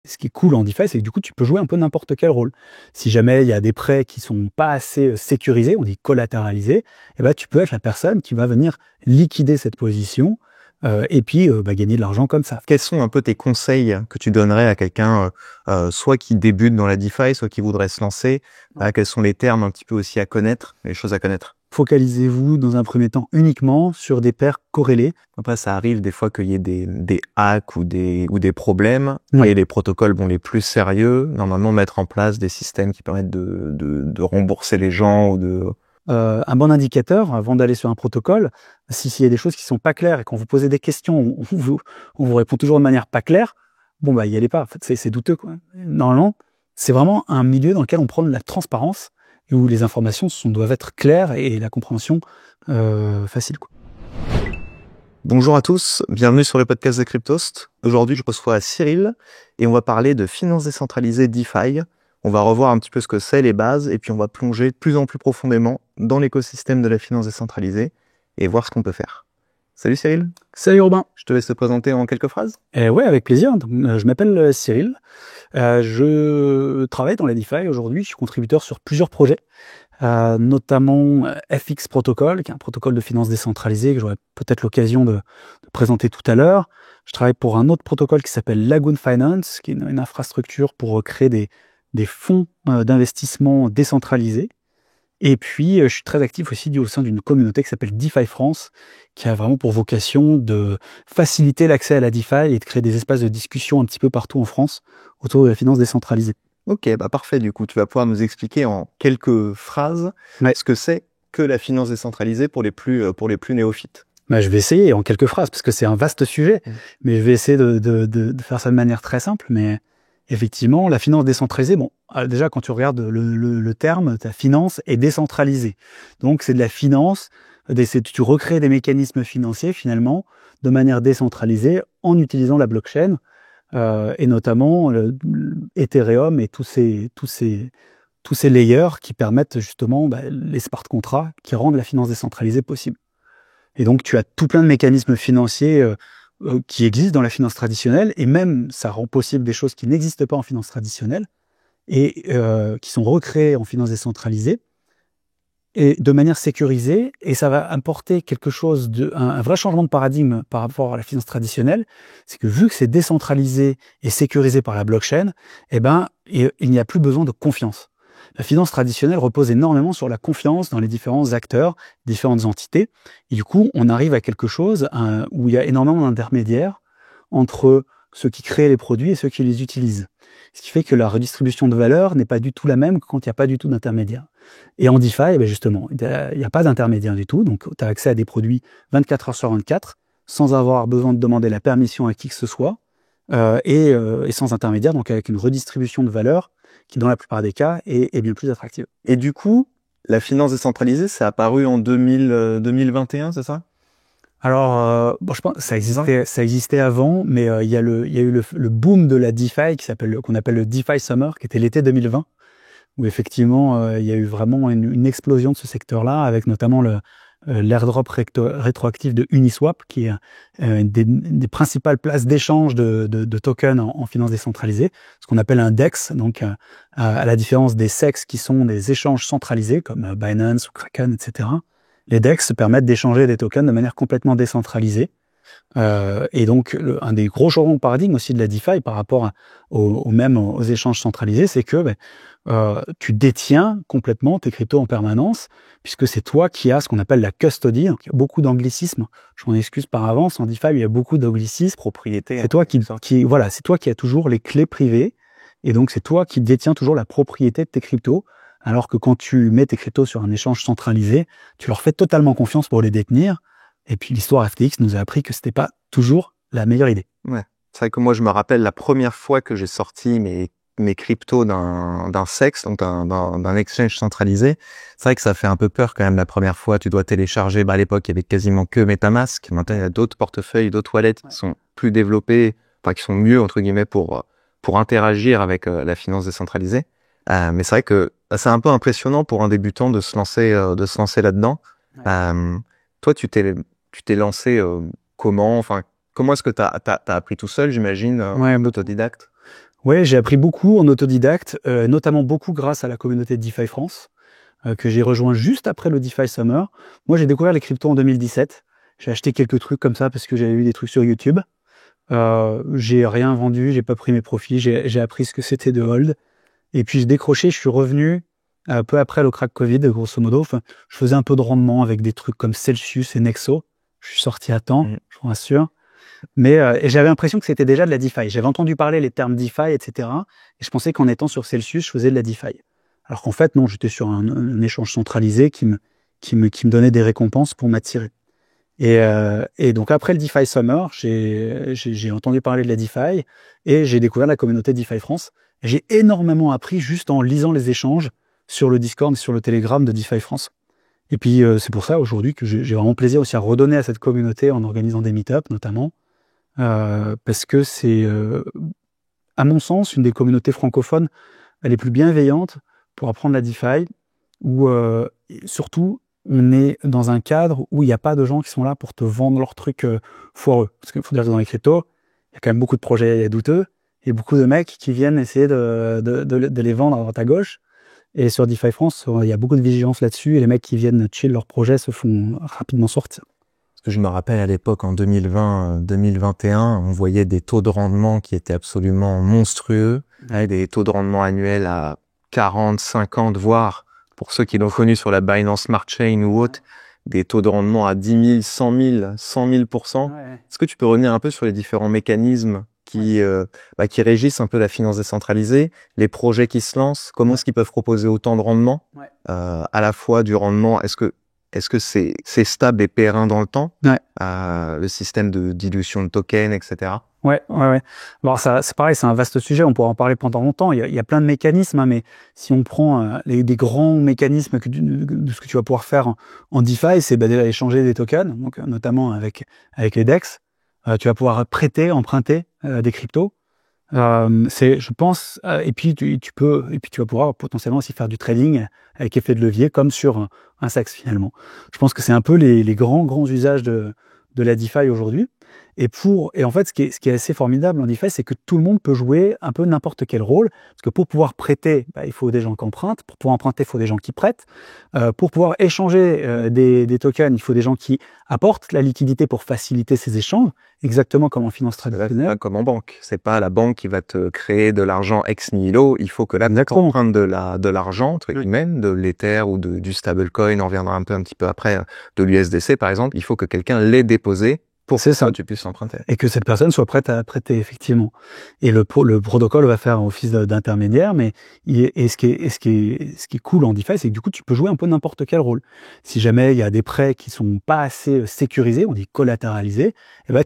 Ce qui est cool en DeFi, c'est que du coup, tu peux jouer un peu n'importe quel rôle. Si jamais il y a des prêts qui sont pas assez sécurisés, on dit collatéralisés, eh ben, tu peux être la personne qui va venir liquider cette position et puis gagner de l'argent comme ça. Quels sont un peu tes conseils que tu donnerais à quelqu'un, soit qui débute dans la DeFi, soit qui voudrait se lancer? Quels sont les termes un petit peu aussi à connaître, les choses à connaître? Focalisez-vous dans un premier temps uniquement sur des paires corrélées. Après, ça arrive des fois qu'il y ait des hacks ou des problèmes. Oui. Il y a des protocoles les plus sérieux. Normalement, mettre en place des systèmes qui permettent de rembourser les gens ou de... Un bon indicateur, avant d'aller sur un protocole, s'il y a des choses qui sont pas claires et qu'on vous pose des questions, on vous répond toujours de manière pas claire, y allez pas. En fait, c'est douteux, quoi. Normalement, c'est vraiment un milieu dans lequel on prend de la transparence et où les informations doivent être claires et la compréhension facile, quoi. Bonjour à tous, bienvenue sur le podcast de Cryptost. Aujourd'hui, je reçois Cyril et on va parler de finances décentralisées DeFi. On va revoir un petit peu ce que c'est, les bases, et puis on va plonger de plus en plus profondément dans l'écosystème de la finance décentralisée et voir ce qu'on peut faire. Salut Cyril. Salut Robin. Je te laisse te présenter en quelques phrases. Ouais, avec plaisir. Donc, je m'appelle Cyril. Je travaille dans la DeFi aujourd'hui. Je suis contributeur sur plusieurs projets, notamment FX Protocol, qui est un protocole de finance décentralisée que j'aurai peut-être l'occasion de présenter tout à l'heure. Je travaille pour un autre protocole qui s'appelle Lagoon Finance, qui est une infrastructure pour créer des fonds d'investissement décentralisés. Et puis, je suis très actif aussi au sein d'une communauté qui s'appelle DeFi France, qui a vraiment pour vocation de faciliter l'accès à la DeFi et de créer des espaces de discussion un petit peu partout en France autour de la finance décentralisée. Ok, parfait. Du coup, tu vas pouvoir nous expliquer en quelques phrases ce que c'est que la finance décentralisée pour les plus néophytes. Je vais essayer en quelques phrases, parce que c'est un vaste sujet, mais je vais essayer de faire ça de manière très simple. Mais effectivement, la finance décentralisée, déjà quand tu regardes le terme, ta finance est décentralisée. Donc c'est de la finance, tu recrées des mécanismes financiers finalement de manière décentralisée en utilisant la blockchain et notamment Ethereum et tous ces layers qui permettent justement les smart contracts qui rendent la finance décentralisée possible. Et donc, tu as tout plein de mécanismes financiers qui existent dans la finance traditionnelle, et même ça rend possible des choses qui n'existent pas en finance traditionnelle, et qui sont recréées en finance décentralisée, et de manière sécurisée, et ça va apporter quelque chose un vrai changement de paradigme par rapport à la finance traditionnelle. C'est que vu que c'est décentralisé et sécurisé par la blockchain, il n'y a plus besoin de confiance. La finance traditionnelle repose énormément sur la confiance dans les différents acteurs, différentes entités. Et du coup, on arrive à quelque chose où il y a énormément d'intermédiaires entre ceux qui créent les produits et ceux qui les utilisent. Ce qui fait que la redistribution de valeur n'est pas du tout la même que quand il n'y a pas du tout d'intermédiaire. Et en DeFi, justement, il n'y a pas d'intermédiaire du tout. Donc, tu as accès à des produits 24 heures sur 24, sans avoir besoin de demander la permission à qui que ce soit, et sans intermédiaire, donc avec une redistribution de valeur qui, dans la plupart des cas, est bien plus attractive. Et du coup, la finance décentralisée, c'est apparu en 2021, c'est ça? Alors, je pense que ça existait avant, mais il y a eu le boom de la DeFi qu'on appelle le DeFi Summer, qui était l'été 2020, où effectivement, il y a eu vraiment une explosion de ce secteur-là, avec notamment l'airdrop rétroactif de Uniswap, qui est des principales places d'échange de tokens en finance décentralisée, ce qu'on appelle un DEX, donc à la différence des SEX qui sont des échanges centralisés, comme Binance ou Kraken, etc. Les DEX permettent d'échanger des tokens de manière complètement décentralisée. Et donc, un des gros changements de paradigme aussi de la DeFi par rapport aux échanges centralisés, c'est que tu détiens complètement tes cryptos en permanence, puisque c'est toi qui as ce qu'on appelle la custody. Donc, il y a beaucoup d'anglicismes. Je m'en excuse par avance. En DeFi, il y a beaucoup d'anglicismes. Propriété. C'est toi c'est toi qui as toujours les clés privées. Et donc, c'est toi qui détiens toujours la propriété de tes cryptos. Alors que quand tu mets tes cryptos sur un échange centralisé, tu leur fais totalement confiance pour les détenir. Et puis l'histoire FTX nous a appris que c'était pas toujours la meilleure idée. Ouais, c'est vrai que moi je me rappelle la première fois que j'ai sorti mes cryptos d'un SEX, donc d'un exchange centralisé. C'est vrai que ça fait un peu peur quand même la première fois. Tu dois télécharger. À l'époque, il y avait quasiment que MetaMask. Maintenant, il y a d'autres portefeuilles, d'autres wallets qui sont plus développés, qui sont mieux entre guillemets pour interagir avec la finance décentralisée. Mais c'est vrai que c'est un peu impressionnant pour un débutant de se lancer là-dedans. Ouais. Toi, tu t'es lancé comment? Comment est-ce que t'as appris tout seul, j'imagine, autodidacte? Ouais, j'ai appris beaucoup en autodidacte, notamment beaucoup grâce à la communauté de DeFi France, que j'ai rejoint juste après le DeFi Summer. Moi, j'ai découvert les cryptos en 2017. J'ai acheté quelques trucs comme ça parce que j'avais vu des trucs sur YouTube. J'ai rien vendu, j'ai pas pris mes profits, j'ai appris ce que c'était de hold. Et puis j'ai décroché, je suis revenu peu après le crack Covid, grosso modo. Enfin, je faisais un peu de rendement avec des trucs comme Celsius et Nexo. Je suis sorti à temps, je vous rassure. Mais et j'avais l'impression que c'était déjà de la DeFi. J'avais entendu parler les termes DeFi, etc. Et je pensais qu'en étant sur Celsius, je faisais de la DeFi. Alors qu'en fait, non, j'étais sur un échange centralisé qui me donnait des récompenses pour m'attirer. Et donc après le DeFi Summer, j'ai entendu parler de la DeFi et j'ai découvert la communauté DeFi France. Et j'ai énormément appris juste en lisant les échanges sur le Discord et sur le Telegram de DeFi France. Et puis c'est pour ça aujourd'hui que j'ai vraiment plaisir aussi à redonner à cette communauté en organisant des meet-ups notamment, parce que c'est, à mon sens, une des communautés francophones les plus bienveillantes pour apprendre la DeFi, où surtout on est dans un cadre où il n'y a pas de gens qui sont là pour te vendre leurs trucs foireux. Parce qu'il faut dire que dans les cryptos, il y a quand même beaucoup de projets douteux et beaucoup de mecs qui viennent essayer de les vendre à droite à gauche. Et sur DeFi France, il y a beaucoup de vigilance là-dessus et les mecs qui viennent chill leurs projets se font rapidement sortir. Parce que je me rappelle à l'époque, en 2020, 2021, on voyait des taux de rendement qui étaient absolument monstrueux, avec des taux de rendement annuels à 40, 50, voire, pour ceux qui l'ont connu sur la Binance Smart Chain ou autre, des taux de rendement à 10 000, 100 000, 100 000%. Ouais. Est-ce que tu peux revenir un peu sur les différents mécanismes qui régissent un peu la finance décentralisée, les projets qui se lancent, comment est-ce qu'ils peuvent proposer autant de rendement, à la fois du rendement, est-ce que c'est stable et pérenne dans le temps, le système de dilution de tokens, etc. Ouais. Bon, ça, c'est pareil, c'est un vaste sujet, on pourra en parler pendant longtemps. Il y a plein de mécanismes, hein, mais si on prend des grands mécanismes de ce que tu vas pouvoir faire en DeFi, c'est déjà échanger des tokens, donc notamment avec les DEX. Tu vas pouvoir prêter, emprunter des cryptos. Je pense, et puis tu vas pouvoir potentiellement aussi faire du trading avec effet de levier, comme sur un SEX finalement. Je pense que c'est un peu les grands usages de la DeFi aujourd'hui. Et en fait, ce qui est assez formidable en DeFi, c'est que tout le monde peut jouer un peu n'importe quel rôle. Parce que pour pouvoir prêter, il faut des gens qui empruntent. Pour pouvoir emprunter, il faut des gens qui prêtent. Pour pouvoir échanger des tokens, il faut des gens qui apportent la liquidité pour faciliter ces échanges. Exactement comme en finance traditionnelle. Pas comme en banque. C'est pas la banque qui va te créer de l'argent ex nihilo. Il faut que là, tu empruntes de l'argent, entre guillemets, de l'Ether ou du stablecoin. On reviendra un petit peu après, de l'USDC, par exemple. Il faut que quelqu'un l'ait déposé pour que tu puisses emprunter. Et que cette personne soit prête à prêter, effectivement. Et le protocole va faire office d'intermédiaire, mais ce qui est cool en DeFi, c'est que du coup, tu peux jouer un peu n'importe quel rôle. Si jamais il y a des prêts qui sont pas assez sécurisés, on dit collatéralisés,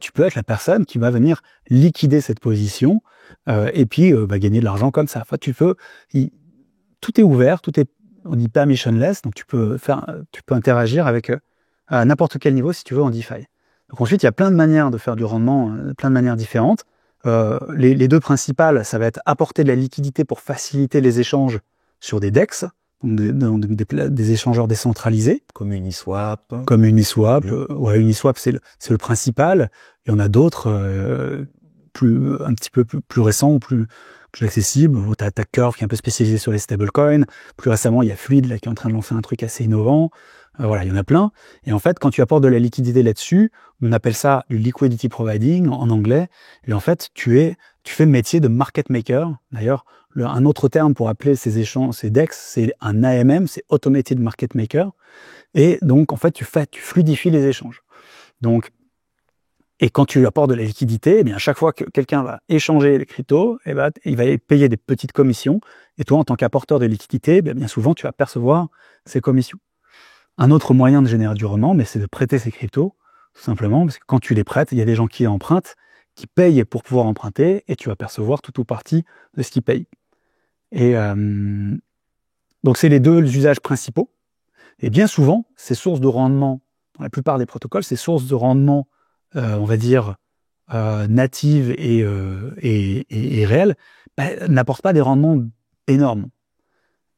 tu peux être la personne qui va venir liquider cette position, et puis gagner de l'argent comme ça. Enfin, tout est ouvert, on dit permissionless, donc tu peux interagir avec à n'importe quel niveau si tu veux en DeFi. Donc ensuite, il y a plein de manières de faire du rendement, plein de manières différentes. Les deux principales, ça va être apporter de la liquidité pour faciliter les échanges sur des DEX, donc des échangeurs décentralisés. Comme Uniswap. Uniswap, c'est le principal. Il y en a d'autres un petit peu plus récents ou plus accessibles. T'as Curve qui est un peu spécialisé sur les stablecoins. Plus récemment, il y a Fluid là, qui est en train de lancer un truc assez innovant. Voilà, il y en a plein. Et en fait, quand tu apportes de la liquidité là-dessus, on appelle ça du liquidity providing en anglais. Et en fait, tu fais le métier de market maker. D'ailleurs, un autre terme pour appeler ces DEX, c'est un AMM, c'est automated market maker. Et donc, en fait, tu fluidifies les échanges. Donc, et quand tu apportes de la liquidité, à chaque fois que quelqu'un va échanger les cryptos, il va payer des petites commissions. Et toi, en tant qu'apporteur de liquidité, bien souvent, tu vas percevoir ces commissions. Un autre moyen de générer du rendement, c'est de prêter ces cryptos, tout simplement, parce que quand tu les prêtes, il y a des gens qui empruntent, qui payent pour pouvoir emprunter, et tu vas percevoir tout ou partie de ce qu'ils payent. Et donc, c'est les deux usages principaux. Et bien souvent, ces sources de rendement, dans la plupart des protocoles, ces sources de rendement, on va dire, natives et réelles, n'apportent pas des rendements énormes.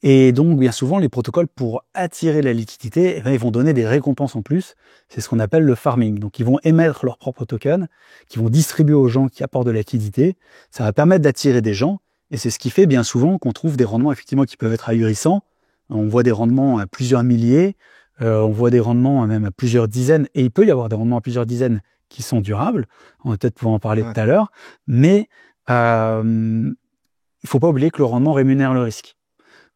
Et donc, bien souvent, les protocoles, pour attirer la liquidité, ils vont donner des récompenses en plus. C'est ce qu'on appelle le farming. Donc, ils vont émettre leurs propres tokens, qui vont distribuer aux gens qui apportent de la liquidité. Ça va permettre d'attirer des gens. Et c'est ce qui fait bien souvent qu'on trouve des rendements effectivement qui peuvent être ahurissants. On voit des rendements à plusieurs milliers, on voit des rendements même à plusieurs dizaines, et il peut y avoir des rendements à plusieurs dizaines qui sont durables. On va peut-être pouvoir en parler tout à l'heure, mais il faut pas oublier que le rendement rémunère le risque.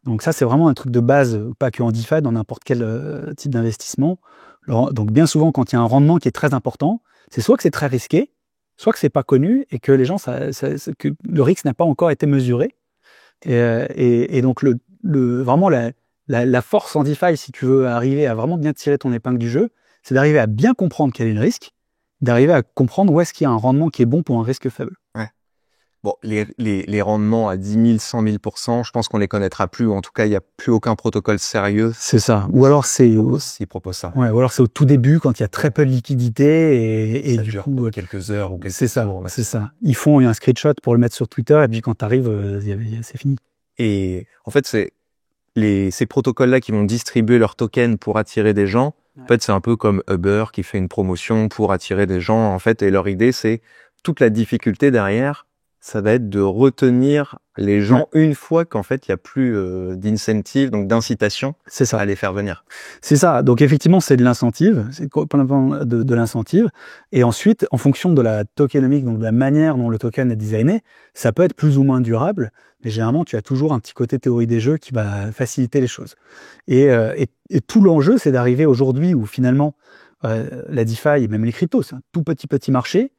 Donc ça, c'est vraiment un truc de base, pas que en DeFi, dans n'importe quel type d'investissement. Donc bien souvent, quand il y a un rendement qui est très important, c'est soit que c'est très risqué, soit que c'est pas connu et que les gens, que le risque n'a pas encore été mesuré. Et donc vraiment la force en DeFi, si tu veux arriver à vraiment bien tirer ton épingle du jeu, c'est d'arriver à bien comprendre quel est le risque, d'arriver à comprendre où est-ce qu'il y a un rendement qui est bon pour un risque faible. Ouais. Bon, les rendements à 10 000, 100 000%, je pense qu'on les connaîtra plus, ou en tout cas, il n'y a plus aucun protocole sérieux. C'est ça. Ou alors s'ils proposent ça. Ouais, ou alors c'est au tout début quand il y a très peu de liquidité et du coup quelques heures ou quelques c'est ça, jours. C'est ça. Ils font un screenshot pour le mettre sur Twitter et puis quand t'arrives, c'est fini. Et en fait, c'est ces protocoles-là qui vont distribuer leurs tokens pour attirer des gens. Ouais. En fait, c'est un peu comme Uber qui fait une promotion pour attirer des gens. En fait, et leur idée, c'est toute la difficulté derrière. Ça va être de retenir les gens une fois qu'en fait il y a plus d'incentive, donc d'incitation à les faire venir. C'est ça. Donc effectivement c'est de l'incentive, c'est de l'incentive. Et ensuite, en fonction de la tokenomics, donc de la manière dont le token est designé, ça peut être plus ou moins durable. Mais généralement, tu as toujours un petit côté théorie des jeux qui va faciliter les choses. Et tout l'enjeu, c'est d'arriver aujourd'hui où finalement la DeFi et même les cryptos, c'est un tout petit marché.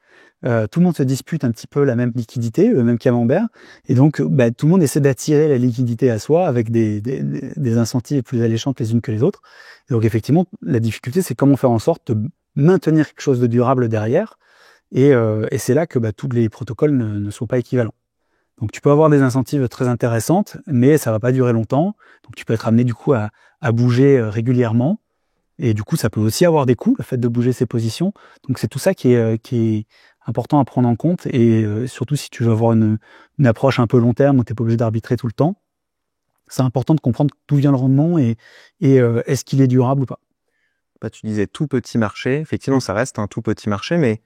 Tout le monde se dispute un petit peu la même liquidité, le même camembert, et donc tout le monde essaie d'attirer la liquidité à soi avec des incentives plus alléchantes les unes que les autres. Et donc effectivement, la difficulté, c'est comment faire en sorte de maintenir quelque chose de durable derrière, et c'est là que tous les protocoles ne sont pas équivalents. Donc tu peux avoir des incentives très intéressantes, mais ça va pas durer longtemps, donc tu peux être amené du coup à bouger régulièrement, et du coup ça peut aussi avoir des coûts, le fait de bouger ses positions. Donc c'est tout ça qui est important à prendre en compte, et surtout si tu veux avoir une approche un peu long terme où tu n'es pas obligé d'arbitrer tout le temps, c'est important de comprendre d'où vient le rendement et est-ce qu'il est durable ou pas. Tu disais tout petit marché, effectivement ça reste un tout petit marché, mais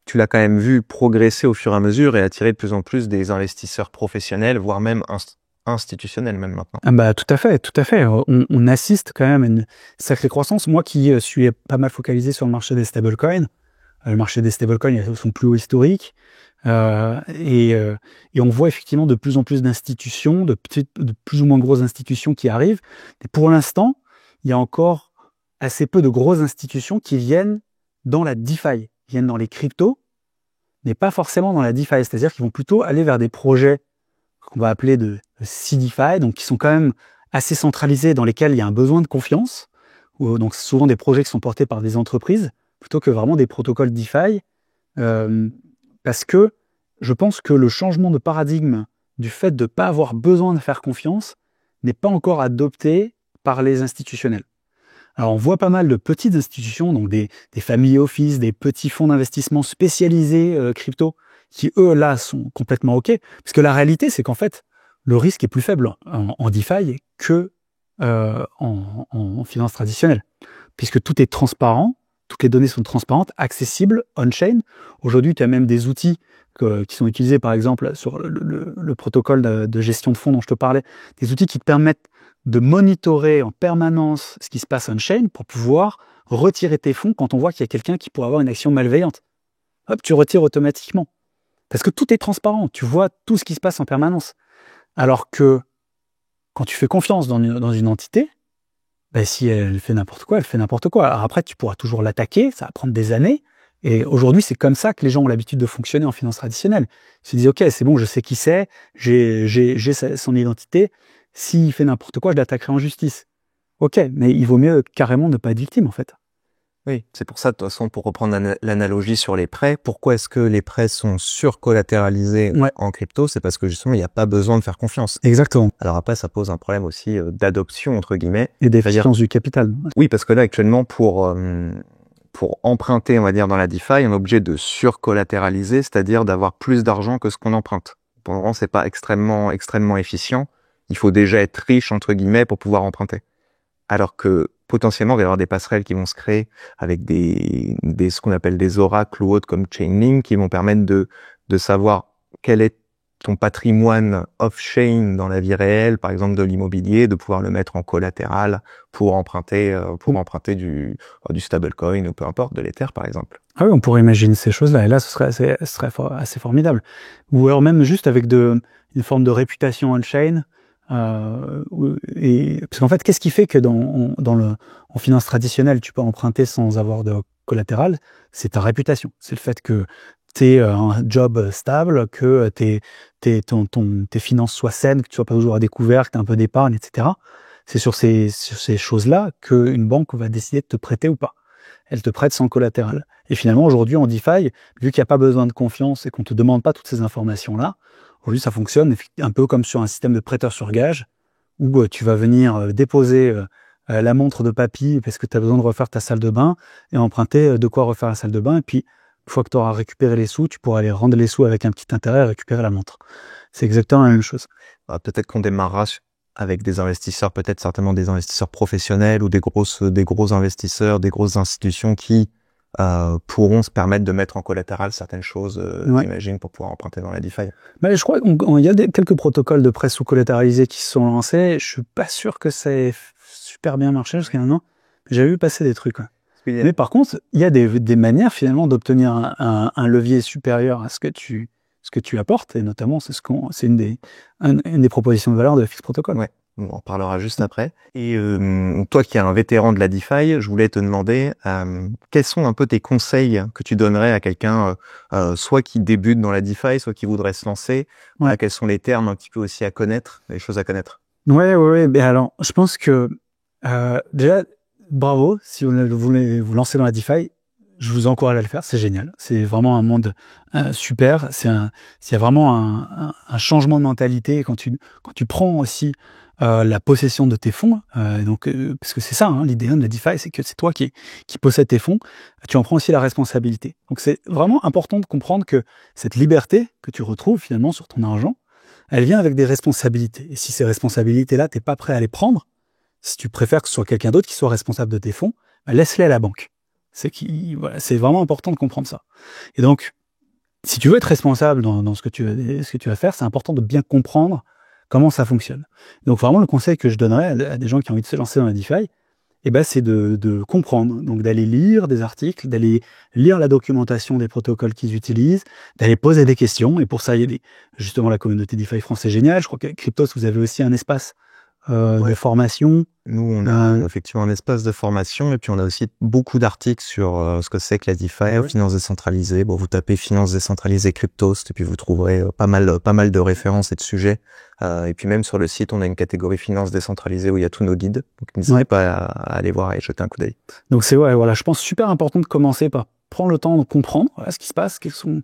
tu l'as quand même vu progresser au fur et à mesure et attirer de plus en plus des investisseurs professionnels, voire même institutionnels même maintenant. Tout à fait. On assiste quand même à une sacrée croissance. Moi qui suis pas mal focalisé sur le marché des stablecoins, le marché des stablecoins est à son plus haut historique, et on voit effectivement de plus en plus d'institutions, de plus ou moins grosses institutions qui arrivent. Et pour l'instant, il y a encore assez peu de grosses institutions qui viennent dans la DeFi, viennent dans les cryptos, mais pas forcément dans la DeFi. C'est-à-dire qu'ils vont plutôt aller vers des projets qu'on va appeler de CeDeFi, donc qui sont quand même assez centralisés, dans lesquels il y a un besoin de confiance. Donc souvent des projets qui sont portés par des entreprises, plutôt que vraiment des protocoles DeFi, parce que je pense que le changement de paradigme du fait de ne pas avoir besoin de faire confiance n'est pas encore adopté par les institutionnels. Alors on voit pas mal de petites institutions, donc des family office, des petits fonds d'investissement spécialisés crypto, qui eux là sont complètement OK, parce que la réalité c'est qu'en fait le risque est plus faible en DeFi que en finance traditionnelle, puisque tout est transparent, toutes les données sont transparentes, accessibles, on-chain. Aujourd'hui, tu as même des outils qui sont utilisés, par exemple, sur le protocole de gestion de fonds dont je te parlais, des outils qui te permettent de monitorer en permanence ce qui se passe on-chain pour pouvoir retirer tes fonds quand on voit qu'il y a quelqu'un qui pourrait avoir une action malveillante. Hop, tu retires automatiquement. Parce que tout est transparent, tu vois tout ce qui se passe en permanence. Alors que quand tu fais confiance dans une entité, si elle fait n'importe quoi, elle fait n'importe quoi. Alors après, tu pourras toujours l'attaquer, ça va prendre des années. Et aujourd'hui, c'est comme ça que les gens ont l'habitude de fonctionner en finance traditionnelle. Ils se disent, OK, c'est bon, je sais qui c'est, j'ai son identité. S'il fait n'importe quoi, je l'attaquerai en justice. OK, mais il vaut mieux carrément ne pas être victime, en fait. Oui, c'est pour ça, de toute façon, pour reprendre l'analogie sur les prêts, pourquoi est-ce que les prêts sont surcollatéralisés en crypto? C'est parce que justement, il n'y a pas besoin de faire confiance. Exactement. Alors après, ça pose un problème aussi d'adoption, entre guillemets. Et d'efficience du capital. Oui, parce que là, actuellement, pour emprunter, on va dire, dans la DeFi, on est obligé de surcollatéraliser, c'est-à-dire d'avoir plus d'argent que ce qu'on emprunte. Pour le moment, c'est pas extrêmement efficient. Il faut déjà être riche, entre guillemets, pour pouvoir emprunter. Alors que potentiellement, il va y avoir des passerelles qui vont se créer avec ce qu'on appelle des oracles ou autres comme Chainlink qui vont permettre de savoir quelle est ton patrimoine off-chain dans la vie réelle, par exemple de l'immobilier, de pouvoir le mettre en collatéral pour emprunter du stablecoin ou peu importe, de l'Ether par exemple. Ah oui, on pourrait imaginer ces choses-là, et là, ce serait assez formidable. Ou alors même juste avec une forme de réputation on-chain, parce qu'en fait, qu'est-ce qui fait que en finance traditionnelle, tu peux emprunter sans avoir de collatéral? C'est ta réputation. C'est le fait que tu aies un job stable, que tes finances soient saines, que tu sois pas toujours à découvert, que tu as un peu d'épargne, etc. C'est sur ces choses-là qu'une banque va décider de te prêter ou pas. Elle te prête sans collatéral. Et finalement, aujourd'hui, en DeFi, vu qu'il n'y a pas besoin de confiance et qu'on te demande pas toutes ces informations-là, aujourd'hui, ça fonctionne un peu comme sur un système de prêteur sur gage, où tu vas venir déposer la montre de papy parce que tu as besoin de refaire ta salle de bain et emprunter de quoi refaire la salle de bain. Et puis, une fois que tu auras récupéré les sous, tu pourras aller rendre les sous avec un petit intérêt et récupérer la montre. C'est exactement la même chose. Peut-être qu'on démarrera avec des investisseurs, peut-être certainement des investisseurs professionnels ou des gros investisseurs, des grosses institutions qui pourront se permettre de mettre en collatéral certaines choses, j'imagine, pour pouvoir emprunter dans la DeFi. Mais je crois qu'il y a quelques protocoles de prêt sous-collateralisés qui se sont lancés. Je suis pas sûr que ça ait super bien marché jusqu'à maintenant. J'avais vu passer des trucs. Ouais. Mais par contre, il y a des manières finalement d'obtenir un levier supérieur à ce que tu apportes, et notamment c'est une des propositions de valeur de Fix Protocol. Ouais. On en parlera juste après. Et toi qui es un vétéran de la DeFi, je voulais te demander quels sont un peu tes conseils que tu donnerais à quelqu'un soit qui débute dans la DeFi, soit qui voudrait se lancer. Ouais. Quels sont les termes un petit peu aussi à connaître, les choses à connaître? Ouais. Mais alors, je pense que déjà, bravo si vous voulez vous lancer dans la DeFi. Je vous encourage à le faire, c'est génial. C'est vraiment un monde super. Il y a vraiment un changement de mentalité quand tu prends aussi la possession de tes fonds. Parce que c'est ça, hein, l'idée de la DeFi, c'est que c'est toi qui possède tes fonds. Tu en prends aussi la responsabilité. Donc c'est vraiment important de comprendre que cette liberté que tu retrouves finalement sur ton argent, elle vient avec des responsabilités. Et si ces responsabilités-là, t'es pas prêt à les prendre, si tu préfères que ce soit quelqu'un d'autre qui soit responsable de tes fonds, laisse-les à la banque. C'est vraiment important de comprendre ça. Et donc, si tu veux être responsable dans ce que tu vas faire, c'est important de bien comprendre comment ça fonctionne. Donc, vraiment, le conseil que je donnerais à des gens qui ont envie de se lancer dans la DeFi, c'est de comprendre. Donc, d'aller lire des articles, d'aller lire la documentation des protocoles qu'ils utilisent, d'aller poser des questions. Et pour ça, il y a justement la communauté DeFi France est géniale. Je crois qu'à Cryptos, vous avez aussi un espace de formation. Nous, on a effectivement un espace de formation et puis on a aussi beaucoup d'articles sur ce que c'est que la DeFi, finance décentralisée. Bon, vous tapez finance décentralisée Cryptos et puis vous trouverez pas mal de références et de sujets. Et puis même sur le site, on a une catégorie finance décentralisée où il y a tous nos guides. Donc n'hésitez pas à aller voir et jeter un coup d'œil. Donc je pense super important de commencer par prendre le temps de comprendre ce qui se passe, quels sont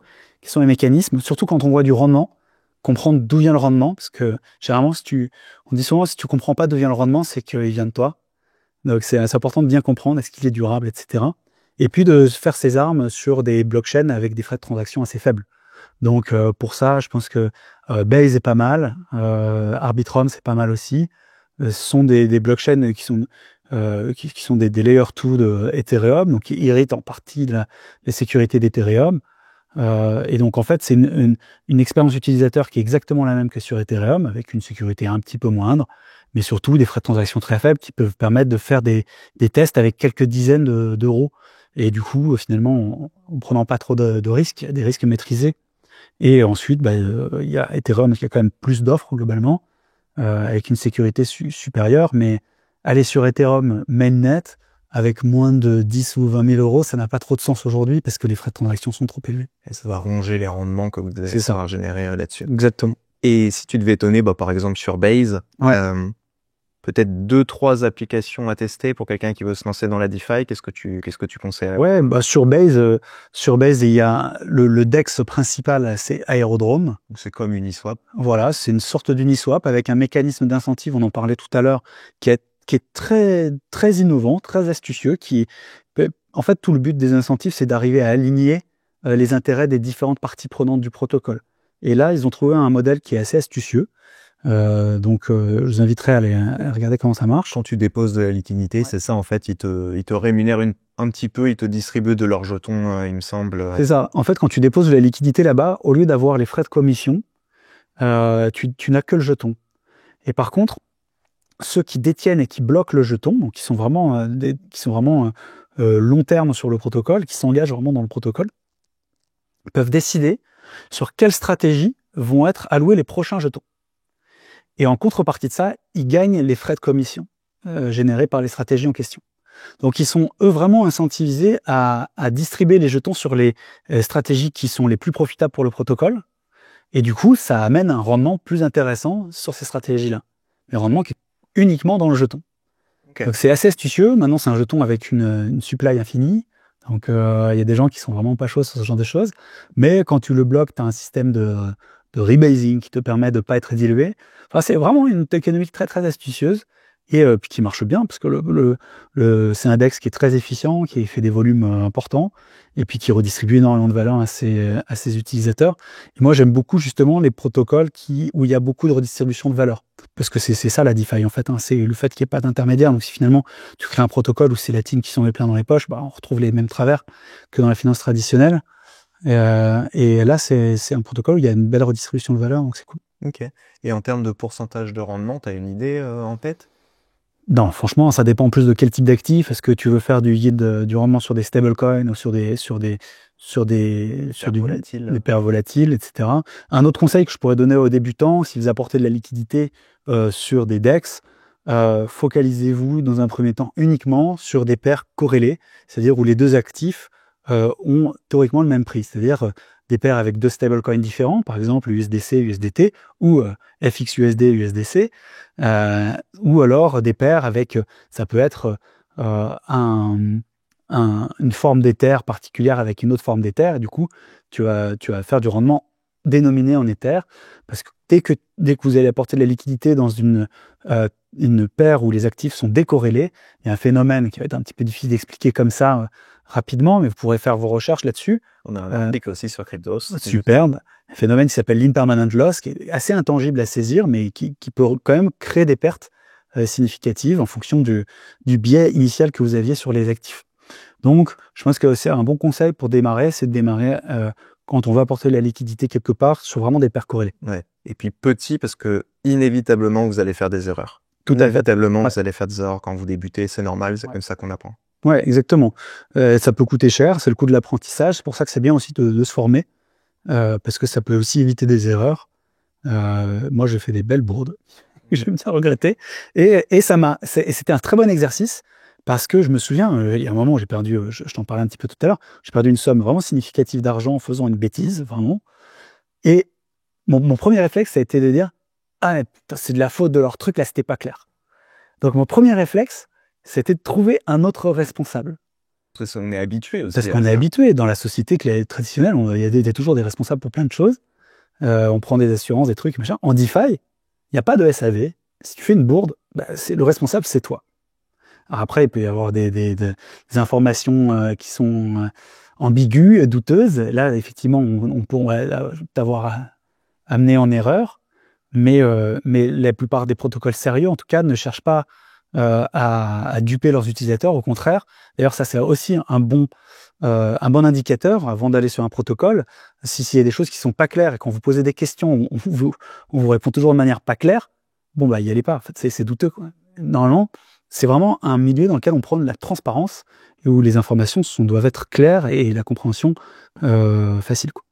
les mécanismes, surtout quand on voit du rendement. Comprendre d'où vient le rendement, parce que généralement, on dit souvent, si tu comprends pas d'où vient le rendement, c'est qu'il vient de toi. Donc, c'est important de bien comprendre, est-ce qu'il est durable, etc. Et puis, de faire ses armes sur des blockchains avec des frais de transaction assez faibles. Donc, pour ça, je pense que Base est pas mal, Arbitrum, c'est pas mal aussi. Ce sont des blockchains qui sont des layer 2 de Ethereum, donc qui irritent en partie la sécurité d'Ethereum. Et donc en fait c'est une expérience utilisateur qui est exactement la même que sur Ethereum, avec une sécurité un petit peu moindre, mais surtout des frais de transaction très faibles qui peuvent permettre de faire des tests avec quelques dizaines d'euros. Et du coup finalement en prenant pas trop de risques, des risques maîtrisés. Et ensuite il y a Ethereum qui a quand même plus d'offres globalement, avec une sécurité supérieure, mais aller sur Ethereum mainnet avec moins de 10 ou 20 000 euros, ça n'a pas trop de sens aujourd'hui parce que les frais de transaction sont trop élevés. Et ça va ronger les rendements que vous allez générer là-dessus. Exactement. Et si tu devais étonner, par exemple sur Base, peut-être 2-3 applications à tester pour quelqu'un qui veut se lancer dans la DeFi, qu'est-ce que tu conseillerais? Ouais, sur Base, il y a le DEX principal, c'est Aerodrome. C'est comme Uniswap. Voilà, c'est une sorte d'Uniswap avec un mécanisme d'incentive, on en parlait tout à l'heure, qui est très, très innovant, très astucieux, en fait, tout le but des incentives, c'est d'arriver à aligner les intérêts des différentes parties prenantes du protocole. Et là, ils ont trouvé un modèle qui est assez astucieux. Je vous inviterai à aller regarder comment ça marche. Quand tu déposes de la liquidité, c'est ça, en fait, ils te rémunèrent un petit peu, ils te distribuent de leurs jetons, il me semble. C'est ça. En fait, quand tu déposes de la liquidité là-bas, au lieu d'avoir les frais de commission, tu n'as que le jeton. Et par contre, ceux qui détiennent et qui bloquent le jeton, donc qui sont vraiment, long terme sur le protocole, qui s'engagent vraiment dans le protocole, peuvent décider sur quelle stratégie vont être alloués les prochains jetons. Et en contrepartie de ça, ils gagnent les frais de commission générés par les stratégies en question. Donc ils sont eux vraiment incentivisés à distribuer les jetons sur les stratégies qui sont les plus profitables pour le protocole. Et du coup, ça amène un rendement plus intéressant sur ces stratégies-là. Mais un rendement qui est uniquement dans le jeton. Okay. Donc c'est assez astucieux. Maintenant, c'est un jeton avec une supply infinie. Donc il y a des gens qui sont vraiment pas chauds sur ce genre de choses. Mais quand tu le bloques, tu as un système de rebasing qui te permet de pas être dilué. Enfin, c'est vraiment une économique très très astucieuse. Et puis qui marche bien, parce que c'est un DEX qui est très efficient, qui fait des volumes importants, et puis qui redistribue énormément de valeur à ses utilisateurs. Et moi, j'aime beaucoup justement les protocoles où il y a beaucoup de redistribution de valeur. Parce que c'est ça la DeFi, en fait. Hein, c'est le fait qu'il n'y ait pas d'intermédiaire. Donc si finalement, tu crées un protocole où c'est la team qui s'en met plein dans les poches, on retrouve les mêmes travers que dans la finance traditionnelle. Et là, c'est un protocole où il y a une belle redistribution de valeur, donc c'est cool. Ok. Et en termes de pourcentage de rendement, tu as une idée en tête ? Non, franchement, ça dépend plus de quel type d'actif. Est-ce que tu veux faire du yield, du rendement sur des stablecoins ou sur des paires volatiles, etc. Un autre conseil que je pourrais donner aux débutants, si vous apportez de la liquidité sur des DEX, focalisez-vous dans un premier temps uniquement sur des paires corrélées, c'est-à-dire où les deux actifs ont théoriquement le même prix, c'est-à-dire des paires avec deux stablecoins différents, par exemple USDC, USDT, ou FXUSD, USDC, ou alors des paires avec, ça peut être une forme d'Ether particulière avec une autre forme d'Ether, et du coup, tu vas faire du rendement dénominé en Ether, parce que dès que vous allez apporter de la liquidité dans une paire où les actifs sont décorrélés, il y a un phénomène qui va être un petit peu difficile d'expliquer comme ça rapidement, mais vous pourrez faire vos recherches là-dessus. On a un article aussi sur Cryptos. Superbe. Un phénomène qui s'appelle l'impermanent loss, qui est assez intangible à saisir, mais qui peut quand même créer des pertes significatives en fonction du biais initial que vous aviez sur les actifs. Donc, je pense que c'est un bon conseil pour démarrer, c'est de démarrer quand on va apporter de la liquidité quelque part sur vraiment des paires corrélées. Ouais. Et puis petit, parce que inévitablement, vous allez faire des erreurs. Tout à fait. Inévitablement, vous allez faire des erreurs quand vous débutez, c'est normal, c'est comme ça qu'on apprend. Ouais, exactement. Ça peut coûter cher, c'est le coût de l'apprentissage. C'est pour ça que c'est bien aussi de se former, parce que ça peut aussi éviter des erreurs. Moi, j'ai fait des belles bourdes, je vais me regretter. Et c'était un très bon exercice, parce que je me souviens, il y a un moment où j'ai perdu, je t'en parlais un petit peu tout à l'heure, j'ai perdu une somme vraiment significative d'argent en faisant une bêtise, vraiment. Et mon premier réflexe, ça a été de dire, ah, putain, c'est de la faute de leur truc, là, c'était pas clair. Donc, mon premier réflexe, c'était de trouver un autre responsable. Parce qu'on est habitué aussi. Parce qu'on est habitué. Dans la société traditionnelle, il y a toujours des responsables pour plein de choses. On prend des assurances, des trucs, machin. En DeFi, il n'y a pas de SAV. Si tu fais une bourde, le responsable, c'est toi. Alors après, il peut y avoir des informations qui sont ambiguës, douteuses. Là, effectivement, on pourrait t'avoir amené en erreur. Mais la plupart des protocoles sérieux, en tout cas, ne cherchent pas à duper leurs utilisateurs. Au contraire, d'ailleurs, ça c'est aussi un bon indicateur avant d'aller sur un protocole. S'il y a des choses qui sont pas claires et quand vous posez des questions, on vous répond toujours de manière pas claire, y allez pas. En fait, c'est douteux, quoi. Normalement, c'est vraiment un milieu dans lequel on prend de la transparence et où les informations doivent être claires et la compréhension facile, quoi.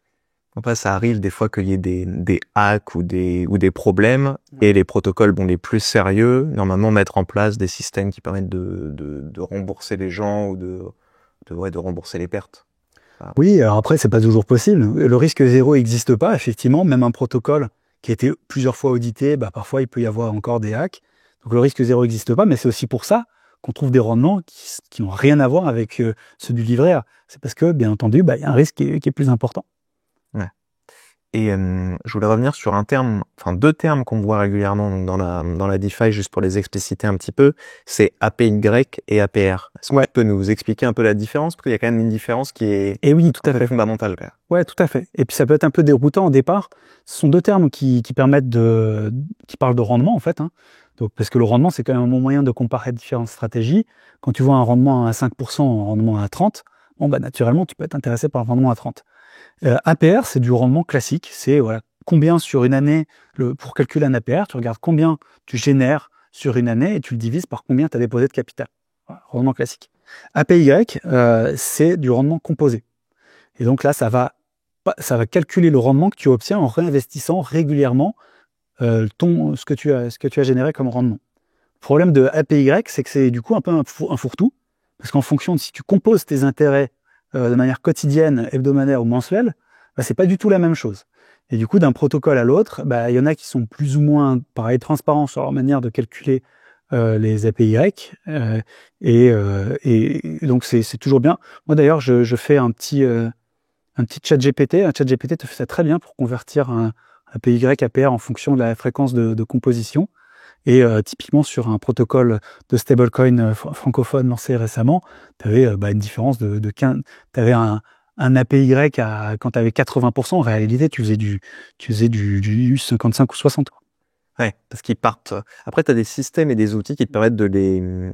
Après, ça arrive des fois qu'il y ait des hacks ou des problèmes, et les protocoles les plus sérieux, normalement, mettre en place des systèmes qui permettent de rembourser les gens ou de rembourser les pertes. Voilà. Oui, alors après, c'est pas toujours possible. Le risque zéro n'existe pas, effectivement. Même un protocole qui a été plusieurs fois audité, parfois, il peut y avoir encore des hacks. Donc, le risque zéro n'existe pas, mais c'est aussi pour ça qu'on trouve des rendements qui n'ont rien à voir avec ceux du livret A. C'est parce que, bien entendu, il y a un risque qui est plus important. Ouais. Et je voulais revenir sur deux termes qu'on voit régulièrement dans la DeFi, juste pour les expliciter un petit peu, c'est APY et APR. Est-ce que tu peux nous expliquer un peu la différence? Parce qu'il y a quand même une différence qui est tout à fait fondamentale. Ouais, tout à fait. Et puis ça peut être un peu déroutant au départ. Ce sont deux termes qui permettent qui parlent de rendement, en fait, hein. Donc, parce que le rendement, c'est quand même un bon moyen de comparer différentes stratégies. Quand tu vois un rendement à 5%, un rendement à 30%, naturellement, tu peux être intéressé par un rendement à 30%. APR, c'est du rendement classique. C'est combien sur une année, pour calculer un APR, tu regardes combien tu génères sur une année et tu le divises par combien tu as déposé de capital. Voilà, rendement classique. APY, c'est du rendement composé. Et donc là, ça va calculer le rendement que tu obtiens en réinvestissant régulièrement ce que tu as généré comme rendement. Le problème de APY, c'est que c'est du coup un peu un fourre-tout, parce qu'en fonction de si tu composes tes intérêts de manière quotidienne, hebdomadaire ou mensuelle, bah, c'est pas du tout la même chose. Et du coup, d'un protocole à l'autre, bah, y en a qui sont plus ou moins, pareil, transparents sur leur manière de calculer les APY, et donc c'est toujours bien. Moi d'ailleurs, je fais un petit chat GPT. Un chat GPT te fait ça très bien pour convertir un APY APR en fonction de la fréquence de composition. Et typiquement sur un protocole de stablecoin francophone lancé récemment, tu avais une différence de 15. Tu avais un APY quand tu avais 80%, en réalité tu faisais du 55 ou 60. Ouais, parce qu'ils partent. Après, tu as des systèmes et des outils qui te permettent de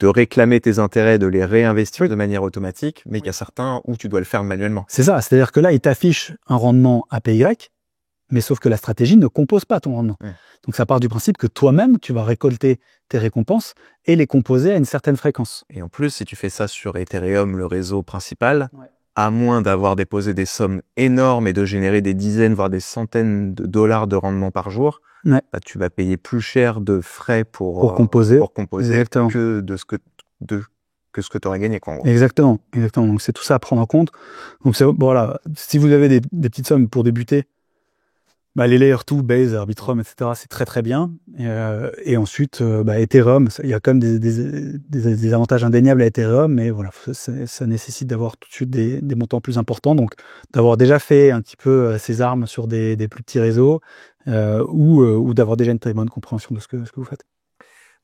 réclamer tes intérêts, de les réinvestir de manière automatique, mais il y a certains où tu dois le faire manuellement. C'est ça, c'est-à-dire que là, il t'affiche un rendement APY, mais sauf que la stratégie ne compose pas ton rendement. Ouais. Donc ça part du principe que toi-même, tu vas récolter tes récompenses et les composer à une certaine fréquence. Et en plus, si tu fais ça sur Ethereum, le réseau principal, à moins d'avoir déposé des sommes énormes et de générer des dizaines, voire des centaines de dollars de rendement par jour, bah, tu vas payer plus cher de frais pour composer que ce que tu aurais gagné. Quoi, exactement. Donc c'est tout ça à prendre en compte. Donc voilà, si vous avez des petites sommes pour débuter, bah, les Layer 2, Base, Arbitrum, etc., c'est très très bien. Et ensuite, Ethereum, il y a quand même des avantages indéniables à Ethereum, mais voilà, ça nécessite d'avoir tout de suite des montants plus importants. Donc, d'avoir déjà fait un petit peu ses armes sur des plus petits réseaux, ou d'avoir déjà une très bonne compréhension de ce que vous faites.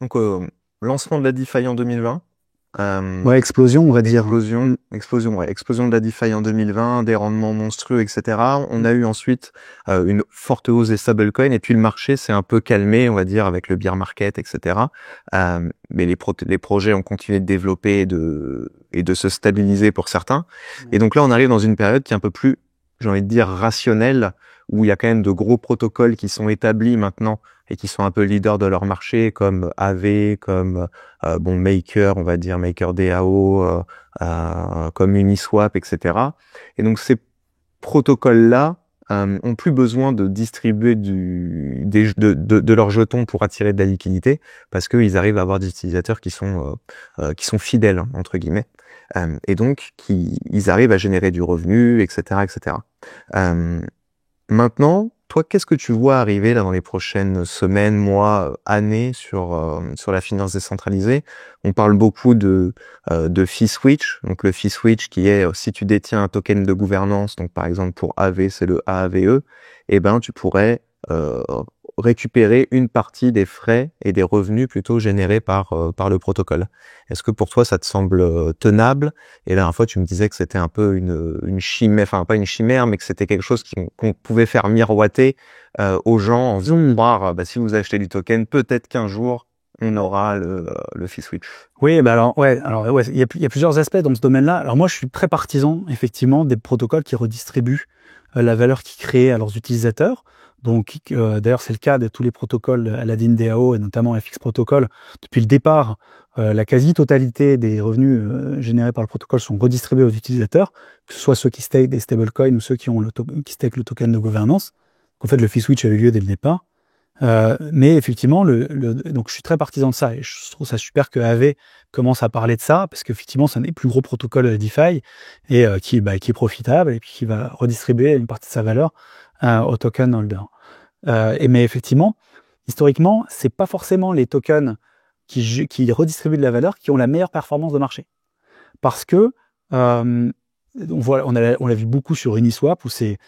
Donc, lancement de la DeFi en 2020. Explosion, on va dire. Explosion de la DeFi en 2020, des rendements monstrueux, etc. On a eu ensuite une forte hausse des stablecoins, et puis le marché s'est un peu calmé, on va dire, avec le bear market, etc. Mais les projets ont continué de développer et de se stabiliser pour certains. Et donc là, on arrive dans une période qui est un peu plus, j'ai envie de dire, rationnelle, où il y a quand même de gros protocoles qui sont établis maintenant et qui sont un peu leaders de leur marché, comme Aave, comme Maker, on va dire MakerDAO, comme Uniswap, etc. Et donc ces protocoles-là ont plus besoin de distribuer de leurs jetons pour attirer de la liquidité, parce qu'ils arrivent à avoir des utilisateurs qui sont fidèles, entre guillemets, et donc ils arrivent à générer du revenu, etc., etc. Maintenant, toi, qu'est-ce que tu vois arriver là dans les prochaines semaines, mois, années sur la finance décentralisée? On parle beaucoup de fee switch. Donc le fee switch qui est si tu détiens un token de gouvernance, donc par exemple pour Aave, c'est le AAVE, eh ben tu pourrais récupérer une partie des frais et des revenus plutôt générés par le protocole. Est-ce que pour toi ça te semble tenable? Et la dernière fois tu me disais que c'était un peu une chimère, enfin pas une chimère, mais que c'était quelque chose qu'on pouvait faire miroiter aux gens en faisant croire, si vous achetez du token, peut-être qu'un jour on aura le fee switch. Oui, il y a plusieurs aspects dans ce domaine-là. Alors moi je suis très partisan effectivement des protocoles qui redistribuent la valeur qu'ils créent à leurs utilisateurs. Donc, d'ailleurs, c'est le cas de tous les protocoles Aladdin DAO et notamment FX Protocol. Depuis le départ, la quasi-totalité des revenus générés par le protocole sont redistribués aux utilisateurs, que ce soit ceux qui stake des stablecoins ou ceux qui stake le token de gouvernance. En fait, le fee switch a eu lieu dès le départ. Mais effectivement, donc je suis très partisan de ça et je trouve ça super que Aave commence à parler de ça parce qu'effectivement, c'est un des plus gros protocoles de la DeFi et qui est profitable et puis qui va redistribuer une partie de sa valeur au token holder. Mais effectivement, historiquement, c'est pas forcément les tokens qui redistribuent de la valeur qui ont la meilleure performance de marché. Parce que on l'a vu beaucoup sur Uniswap, où c'est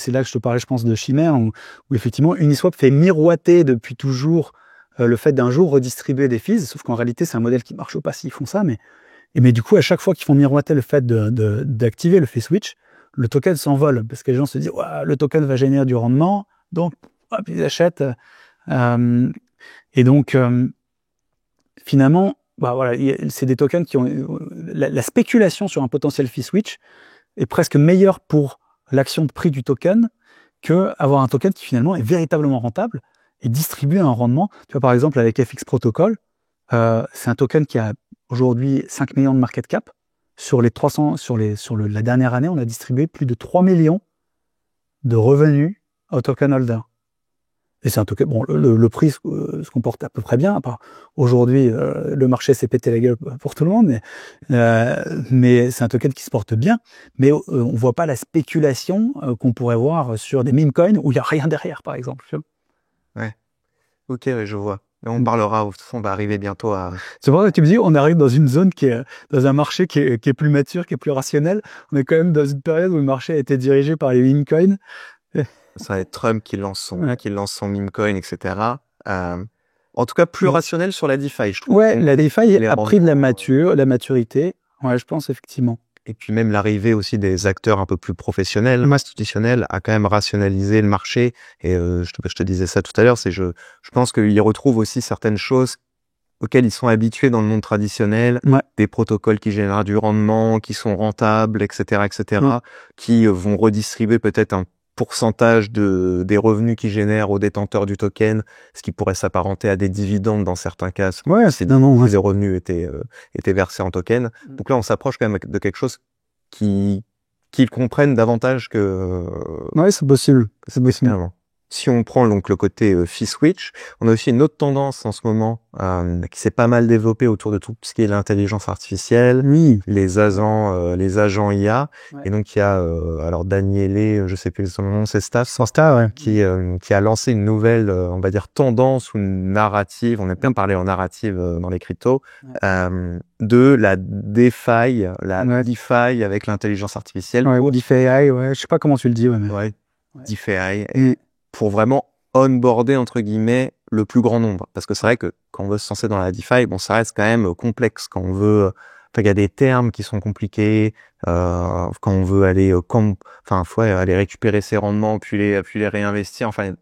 là que je te parlais, je pense, de chimère, où effectivement Uniswap fait miroiter depuis toujours le fait d'un jour redistribuer des fees, sauf qu'en réalité c'est un modèle qui marche pas s'ils font ça, mais du coup à chaque fois qu'ils font miroiter le fait d'activer le fee switch, le token s'envole, parce que les gens se disent le token va générer du rendement, donc hop, ils achètent. Et donc finalement, c'est des tokens qui ont la spéculation sur un potentiel fee switch est presque meilleure pour l'action de prix du token que avoir un token qui finalement est véritablement rentable et distribue un rendement. Tu vois, par exemple, avec FX Protocol, c'est un token qui a aujourd'hui 5 millions de market cap. Sur les 300, la dernière année, on a distribué plus de 3 millions de revenus au token holder. Et c'est un token, bon, le prix se comporte à peu près bien. Aujourd'hui, le marché s'est pété la gueule pour tout le monde, mais c'est un token qui se porte bien. Mais on voit pas la spéculation qu'on pourrait voir sur des meme coins où il y a rien derrière, par exemple. Ouais. Ok, ouais, je vois. Et on parlera, de toute façon, on va arriver bientôt à... C'est pour ça que tu me dis, on arrive dans une zone qui est, dans un marché qui est plus mature, qui est plus rationnel. On est quand même dans une période où le marché a été dirigé par les meme coins. Ça va être Trump qui lance son meme coin, etc. En tout cas, plus rationnel sur la DeFi, je trouve. Ouais, la DeFi a pris de la maturité. Ouais, je pense, effectivement. Et puis même l'arrivée aussi des acteurs un peu plus professionnels, institutionnels, a quand même rationalisé le marché. Et je te disais ça tout à l'heure, je pense qu'ils retrouvent aussi certaines choses auxquelles ils sont habitués dans le monde traditionnel, des protocoles qui génèrent du rendement, qui sont rentables, etc., qui vont redistribuer peut-être un pourcentage des revenus qu'ils génèrent aux détenteurs du token, ce qui pourrait s'apparenter à des dividendes dans certains cas. C'est des revenus étaient versés en token. Donc là, on s'approche quand même de quelque chose qu'ils comprennent davantage que... Ouais, c'est possible. C'est possible. Si on prend donc le côté fee switch, on a aussi une autre tendance en ce moment qui s'est pas mal développée autour de tout ce qui est l'intelligence artificielle, les agents IA. Ouais. Et donc il y a alors Daniele, je sais plus son nom, c'est Stas, qui a lancé une nouvelle, on va dire tendance ou une narrative. On aime bien parler en narrative dans les cryptos, de la DeFi, DeFi avec l'intelligence artificielle. Ouais, DeFi AI, je sais pas comment tu le dis, DeFi AI. Pour vraiment onboarder, entre guillemets, le plus grand nombre. Parce que c'est vrai que quand on veut se lancer dans la DeFi, bon, ça reste quand même complexe. Quand on veut, il y a des termes qui sont compliqués, quand on veut aller, faut aller récupérer ses rendements, puis les réinvestir. Enfin,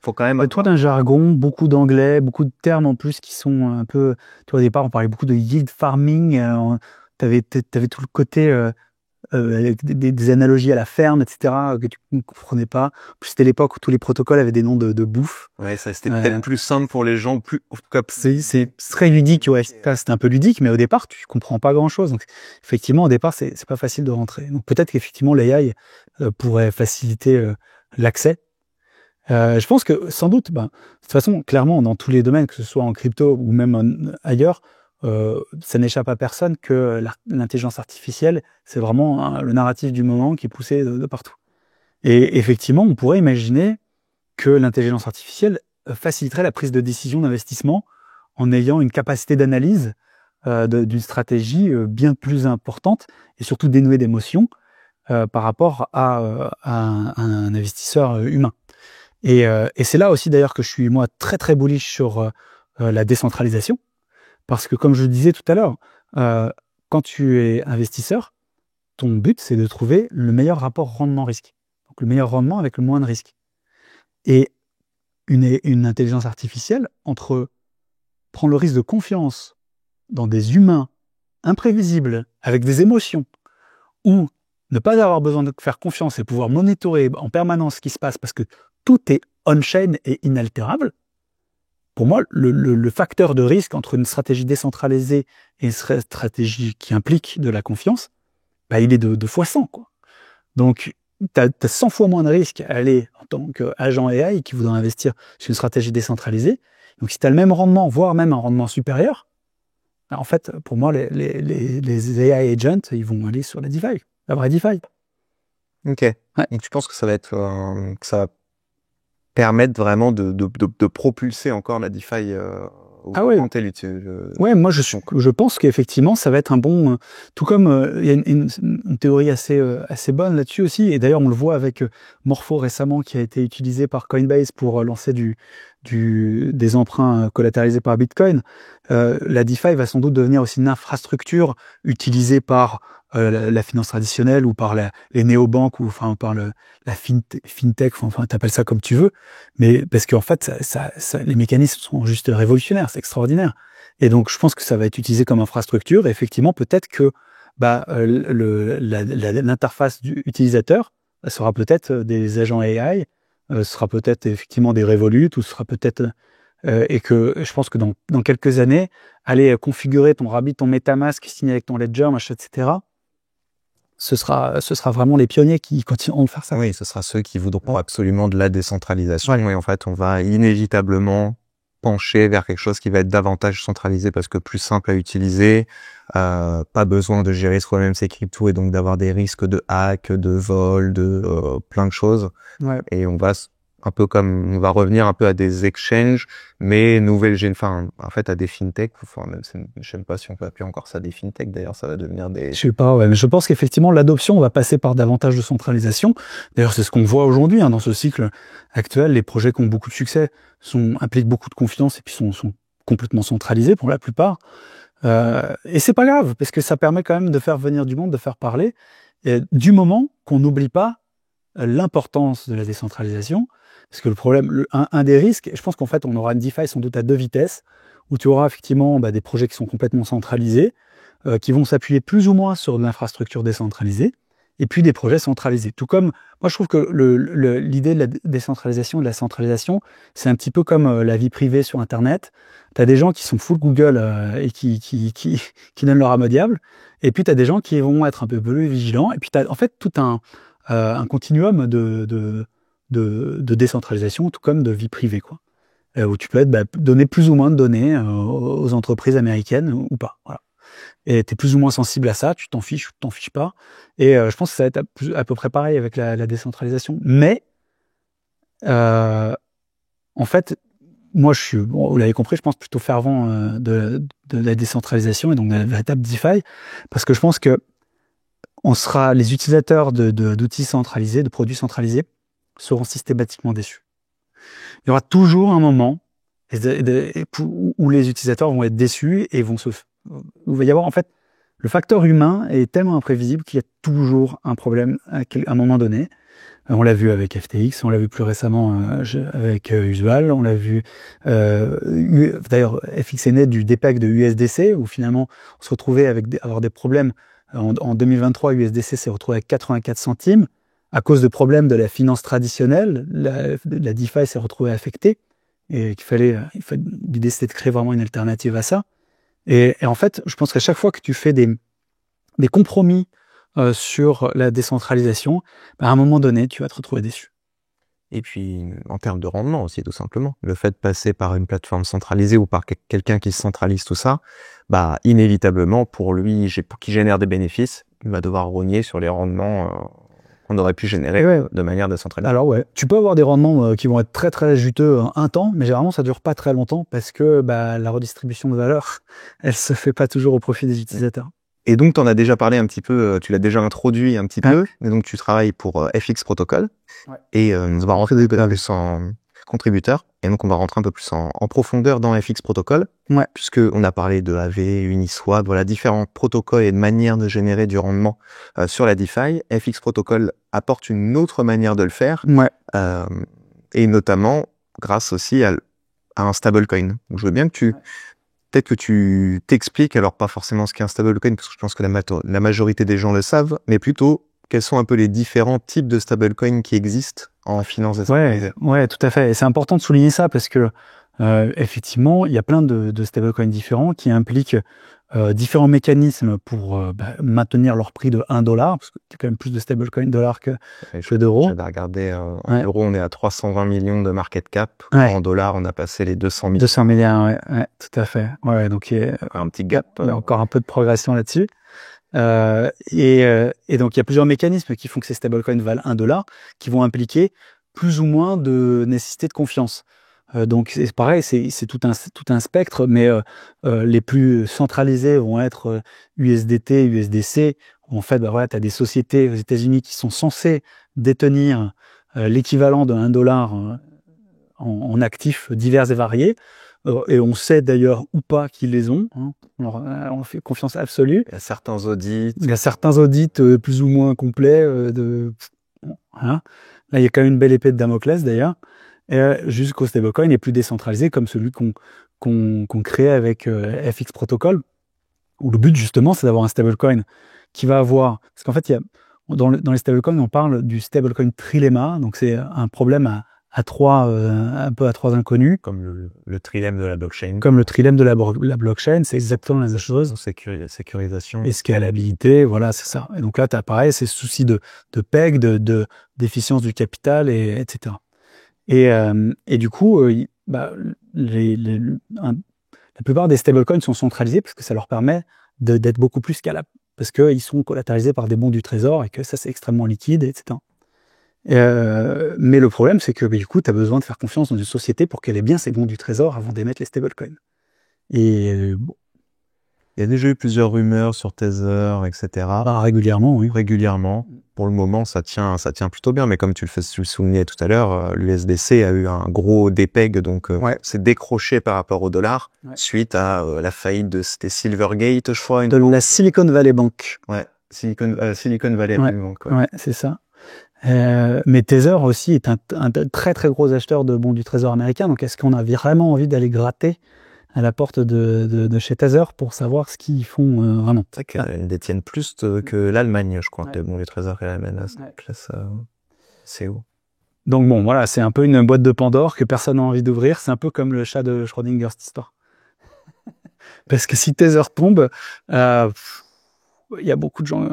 faut quand même... Toi, d'un jargon, beaucoup d'anglais, beaucoup de termes en plus qui sont un peu, tu vois, au départ, on parlait beaucoup de yield farming, t'avais tout le côté, des analogies à la ferme, etc., que tu ne comprenais pas. Plus c'était l'époque où tous les protocoles avaient des noms de bouffe. Ouais, ça c'était peut-être plus simple pour les gens, en tout cas. C'est très ludique, c'était un peu ludique, mais au départ, tu comprends pas grand-chose. Donc, effectivement, au départ, c'est pas facile de rentrer. Donc, peut-être qu'effectivement, l'AI pourrait faciliter l'accès. Je pense que, sans doute, de toute façon, clairement, dans tous les domaines, que ce soit en crypto ou même ailleurs, ça n'échappe à personne que l'intelligence artificielle, c'est vraiment le narratif du moment qui est poussé de partout. Et effectivement, on pourrait imaginer que l'intelligence artificielle faciliterait la prise de décision d'investissement en ayant une capacité d'analyse d'une stratégie bien plus importante et surtout dénuée d'émotions par rapport à un investisseur humain. Et c'est là aussi d'ailleurs que je suis moi très très bullish sur la décentralisation. Parce que, comme je le disais tout à l'heure, quand tu es investisseur, ton but, c'est de trouver le meilleur rapport rendement-risque. Donc, le meilleur rendement avec le moins de risque. Et une intelligence artificielle, entre prendre le risque de confiance dans des humains imprévisibles, avec des émotions, ou ne pas avoir besoin de faire confiance et pouvoir monitorer en permanence ce qui se passe, parce que tout est on-chain et inaltérable. Pour moi, le facteur de risque entre une stratégie décentralisée et une stratégie qui implique de la confiance, il est de fois 100, quoi. Donc, tu as 100 fois moins de risque à aller en tant qu'agent AI qui voudrait investir sur une stratégie décentralisée. Donc, si tu as le même rendement, voire même un rendement supérieur, en fait, pour moi, les AI agents, ils vont aller sur la DeFi, la vraie DeFi. Ok. Ouais. Donc, tu penses que ça va être... que ça va permettre vraiment de propulser encore la DeFi Ouais, moi je pense qu'effectivement ça va être un bon, tout comme il y a une théorie assez bonne là-dessus aussi, et d'ailleurs on le voit avec Morpho récemment qui a été utilisé par Coinbase pour lancer des emprunts collatéralisés par Bitcoin. La DeFi va sans doute devenir aussi une infrastructure utilisée par la finance traditionnelle ou par les néobanques ou par la fintech, t'appelles ça comme tu veux, mais parce qu'en fait les mécanismes sont juste révolutionnaires, c'est extraordinaire. Et donc je pense que ça va être utilisé comme infrastructure, et effectivement peut-être que l'interface du utilisateur sera peut-être des agents AI ce sera peut-être effectivement des Revolut, ou ce sera peut-être et que je pense que dans quelques années, aller configurer ton Rabbit, ton MetaMask, signer avec ton Ledger, machin, etc. Ce sera vraiment les pionniers qui continueront de faire ça. Oui, ce sera ceux qui voudront absolument de la décentralisation. Et en fait, on va inévitablement pencher vers quelque chose qui va être davantage centralisé parce que plus simple à utiliser, pas besoin de gérer soi-même ses cryptos et donc d'avoir des risques de hack, de vol, de plein de choses. Ouais. Et on va on va revenir un peu à des exchanges, mais en fait à des fintechs. Enfin, même, je sais pas si on peut appeler encore ça des fintechs. D'ailleurs, ça va devenir des. Je sais pas, ouais, mais je pense qu'effectivement l'adoption va passer par davantage de centralisation. D'ailleurs, c'est ce qu'on voit aujourd'hui dans ce cycle actuel. Les projets qui ont beaucoup de succès impliquent beaucoup de confiance et puis sont complètement centralisés pour la plupart. Et c'est pas grave parce que ça permet quand même de faire venir du monde, de faire parler. Et du moment qu'on n'oublie pas l'importance de la décentralisation, parce que le problème, un des risques, et je pense qu'en fait on aura une DeFi sans doute à 2 vitesses, où tu auras effectivement des projets qui sont complètement centralisés, qui vont s'appuyer plus ou moins sur de l'infrastructure décentralisée, et puis des projets centralisés. Tout comme, moi je trouve que l'idée de la décentralisation, de la centralisation, c'est un petit peu comme la vie privée sur Internet. Tu as des gens qui sont full Google et qui donnent leur âme au diable, et puis tu as des gens qui vont être un peu plus vigilants, et puis tu as en fait tout un continuum de décentralisation, tout comme de vie privée, quoi. Où tu peux donner plus ou moins de données aux entreprises américaines ou pas. Voilà. Et tu es plus ou moins sensible à ça, tu t'en fiches ou tu t'en fiches pas. Et je pense que ça va être à peu près pareil avec la décentralisation. Mais, en fait, moi, je suis, bon, vous l'avez compris, je pense plutôt fervent de la décentralisation et donc de la véritable DeFi, parce que je pense que les utilisateurs d'outils centralisés, de produits centralisés, seront systématiquement déçus. Il y aura toujours un moment où les utilisateurs vont être déçus et où il va y avoir, en fait, le facteur humain est tellement imprévisible qu'il y a toujours un problème à un moment donné. On l'a vu avec FTX, on l'a vu plus récemment avec Usual, on l'a vu, d'ailleurs, FX est né du dépeg de USDC, où finalement on se retrouvait avoir des problèmes. En 2023, USDC s'est retrouvé avec 84 centimes. À cause de problèmes de la finance traditionnelle, la DeFi s'est retrouvée affectée. Et l'idée c'était de créer vraiment une alternative à ça. Et en fait, je pense qu'à chaque fois que tu fais des compromis sur la décentralisation, à un moment donné, tu vas te retrouver déçu. Et puis, en termes de rendement aussi, tout simplement. Le fait de passer par une plateforme centralisée ou par quelqu'un qui centralise tout ça, inévitablement, pour lui, qui génère des bénéfices, il va devoir rogner sur les rendements qu'on aurait pu générer de manière décentralisée. Alors ouais, tu peux avoir des rendements qui vont être très très juteux un temps, mais généralement ça dure pas très longtemps parce que la redistribution de valeur, elle se fait pas toujours au profit des utilisateurs. Et donc, tu en as déjà parlé un petit peu, tu l'as déjà introduit un petit peu, et donc tu travailles pour FX Protocol, et on va rentrer un peu plus en contributeur, et donc on va rentrer un peu plus en profondeur dans FX Protocol, puisque on a parlé de AV, Uniswap, voilà, différents protocoles et de manières de générer du rendement sur la DeFi. FX Protocol apporte une autre manière de le faire, et notamment grâce aussi à un stablecoin. Donc, je veux bien que peut-être que tu t'expliques, alors pas forcément ce qu'est un stablecoin, parce que je pense que la majorité des gens le savent, mais plutôt quels sont un peu les différents types de stablecoins qui existent en finance décentralisée. Ouais, tout à fait. Et c'est important de souligner ça parce que effectivement, il y a plein de stablecoins différents qui impliquent différents mécanismes pour maintenir leur prix de 1 dollar, parce qu'il y a quand même plus de stablecoins dollars que d'euros. J'avais regardé, en euros, on est à 320 millions de market cap. En dollars, on a passé les 200 millions. 200 milliards, ouais, tout à fait. Ouais, donc il y a un petit gap. Encore un peu de progression là-dessus. Et donc il y a plusieurs mécanismes qui font que ces stablecoins valent 1 dollar, qui vont impliquer plus ou moins de nécessité de confiance. Donc c'est pareil, c'est tout un spectre, mais les plus centralisés vont être USDT, USDC, où en fait tu as des sociétés aux États-Unis qui sont censées détenir l'équivalent de 1 dollar en actifs divers et variés. Et on sait d'ailleurs ou pas qu'ils les ont. On fait confiance absolue. Il y a certains audits. Il y a certains audits plus ou moins complets. Là, il y a quand même une belle épée de Damoclès d'ailleurs. Jusqu'au stablecoin est plus décentralisé, comme celui qu'on crée avec FX Protocol, où le but justement c'est d'avoir un stablecoin qui va avoir... Parce qu'en fait, dans les stablecoins, on parle du stablecoin trilemma, donc c'est un problème un peu à trois inconnus. Comme le trilemme de la blockchain. Comme le trilemme de la blockchain, c'est exactement la même chose. Sécurisation. Et scalabilité, voilà, c'est ça. Et donc là, tu as pareil, ces soucis de PEG, d'efficience du capital, etc. Et du coup, la plupart des stablecoins sont centralisés parce que ça leur permet d'être beaucoup plus scalables. Parce qu'ils sont collatéralisés par des bons du trésor et que ça, c'est extrêmement liquide, etc. Mais le problème, c'est que du coup, tu as besoin de faire confiance dans une société pour qu'elle ait bien ses bons du trésor avant d'émettre les stablecoins. Et bon. Il y a déjà eu plusieurs rumeurs sur Tether, etc. Bah, régulièrement, oui. Régulièrement. Pour le moment, ça tient plutôt bien. Mais comme tu le soulignais tout à l'heure, l'USDC a eu un gros dépeg, donc c'est décroché par rapport au dollar suite à la faillite c'était Silvergate, je crois. De la Silicon Valley Bank. Ouais, Silicon Valley Bank. Ouais, c'est ça. Mais Tether aussi est un très très gros acheteur de bons du trésor américain. Donc est-ce qu'on a vraiment envie d'aller gratter à la porte de chez Tether pour savoir ce qu'ils font vraiment? C'est vrai qu'elles détiennent plus que l'Allemagne, je crois, que les bons du trésor et l'Allemagne. C'est où? Donc bon, voilà, c'est un peu une boîte de Pandore que personne n'a envie d'ouvrir. C'est un peu comme le chat de Schrödinger, cette histoire. Parce que si Tether tombe, il y a beaucoup de gens,